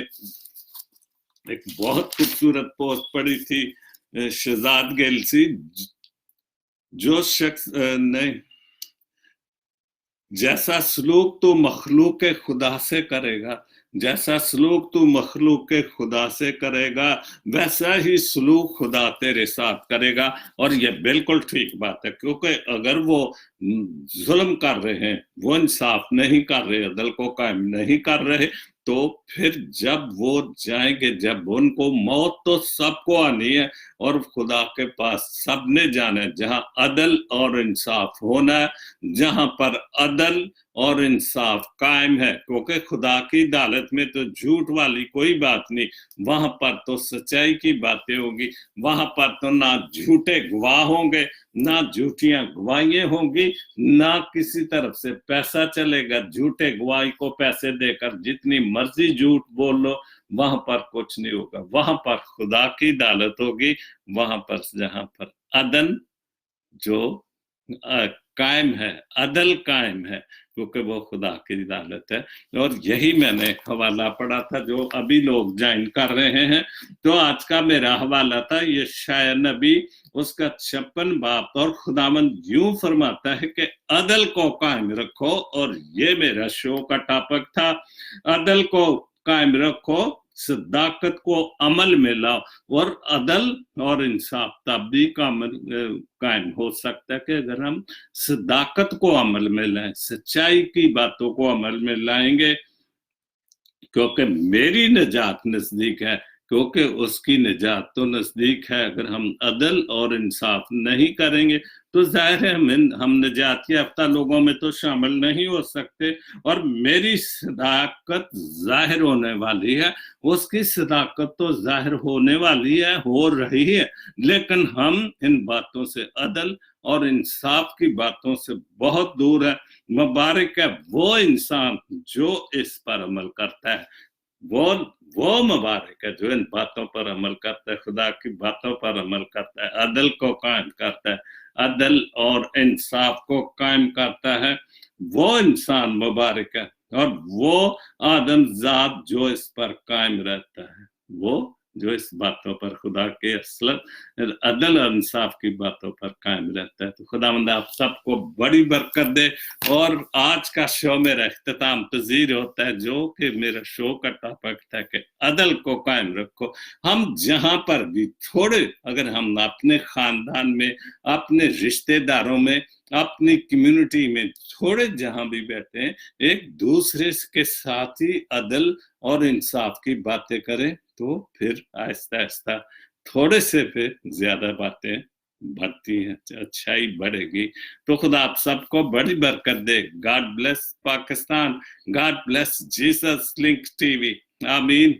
एक बहुत खूबसूरत पोस्ट पढ़ी थी शहजाद गिल सी, जो शख्स नहीं, जैसा सलूक तो मखलूक खुदा से करेगा, जैसा सलूक तू मखलूक के खुदा से करेगा वैसा ही सलूक खुदा तेरे साथ करेगा। और ये बिल्कुल ठीक बात है, क्योंकि अगर वो जुल्म कर रहे हैं, वो इंसाफ नहीं कर रहे, अदल को कायम नहीं कर रहे, तो फिर जब वो जाएंगे, जब उनको मौत तो सबको आनी है और खुदा के पास सबने जाना है, जहां अदल और इंसाफ होना है, जहां पर अदल और इंसाफ कायम है, क्योंकि खुदा की अदालत में तो झूठ वाली कोई बात नहीं, वहां पर तो सच्चाई की बातें होगी, वहां पर तो ना झूठे गवाह होंगे, ना झूठियां गवाहियां होंगी, ना किसी तरफ से पैसा चलेगा। झूठे गवाही को पैसे देकर जितनी मर्जी झूठ बोल लो, वहां पर कुछ नहीं होगा। वहां पर खुदा की अदालत होगी, वहां पर जहां पर अदल जो कायम है, अदल कायम है, क्योंकि वो खुदा की अदालत है। और यही मैंने हवाला पढ़ा था जो अभी लोग ज्वाइन कर रहे हैं। तो आज का मेरा हवाला था ये शायर नबी, उसका 56 बाब, और खुदावंद यूं फरमाता है कि अदल को कायम रखो। और ये मेरा शो का टॉपिक था, अदल को कायम रखो, सदाकत को अमल में लाओ। और अदल और इंसाफ तब भी कायम हो सकता है कि अगर हम सदाकत को अमल में लाएं, सच्चाई की बातों को अमल में लाएंगे, क्योंकि मेरी निजात नजदीक है, क्योंकि उसकी निजात तो नजदीक है। अगर हम अदल और इंसाफ नहीं करेंगे तो जाहिर है हम निजात याफ्ता लोगों में तो शामिल नहीं हो सकते। और मेरी सदाकत जाहिर होने वाली है, उसकी सदाकत तो जाहिर होने वाली है, हो रही है, लेकिन हम इन बातों से, अदल और इंसाफ की बातों से बहुत दूर है। मुबारक है वो इंसान जो इस पर अमल करता है, वो मुबारक है जो इन बातों पर अमल करता है, खुदा की बातों पर अमल करता है, अदल को कायम करता है, अदल और इंसाफ को कायम करता है। वो इंसान मुबारक है। और वो आदमजात जो इस पर कायम रहता है, वो जो इस बातों पर, खुदा के असलत अदल और इंसाफ की बातों पर कायम रहता है। तो खुदावंद आप सबको बड़ी बरकत दे। और आज का शो मेरा इख्तिताम पजीर होता है, जो कि मेरा शो का टॉपिक था कि अदल को कायम रखो। हम जहां पर भी थोड़े, अगर हम अपने खानदान में, अपने रिश्तेदारों में, अपनी कम्युनिटी में थोड़े जहां भी बैठे हैं, एक दूसरे के साथ ही अदल और इंसाफ की बातें करें, तो फिर आहिस्ता आहिस्ता थोड़े से फिर ज्यादा बातें बढ़ती हैं, अच्छाई बढ़ेगी। तो खुदा आप सबको बड़ी बरकत दे। God bless Pakistan, God bless Jesus link TV, आमीन।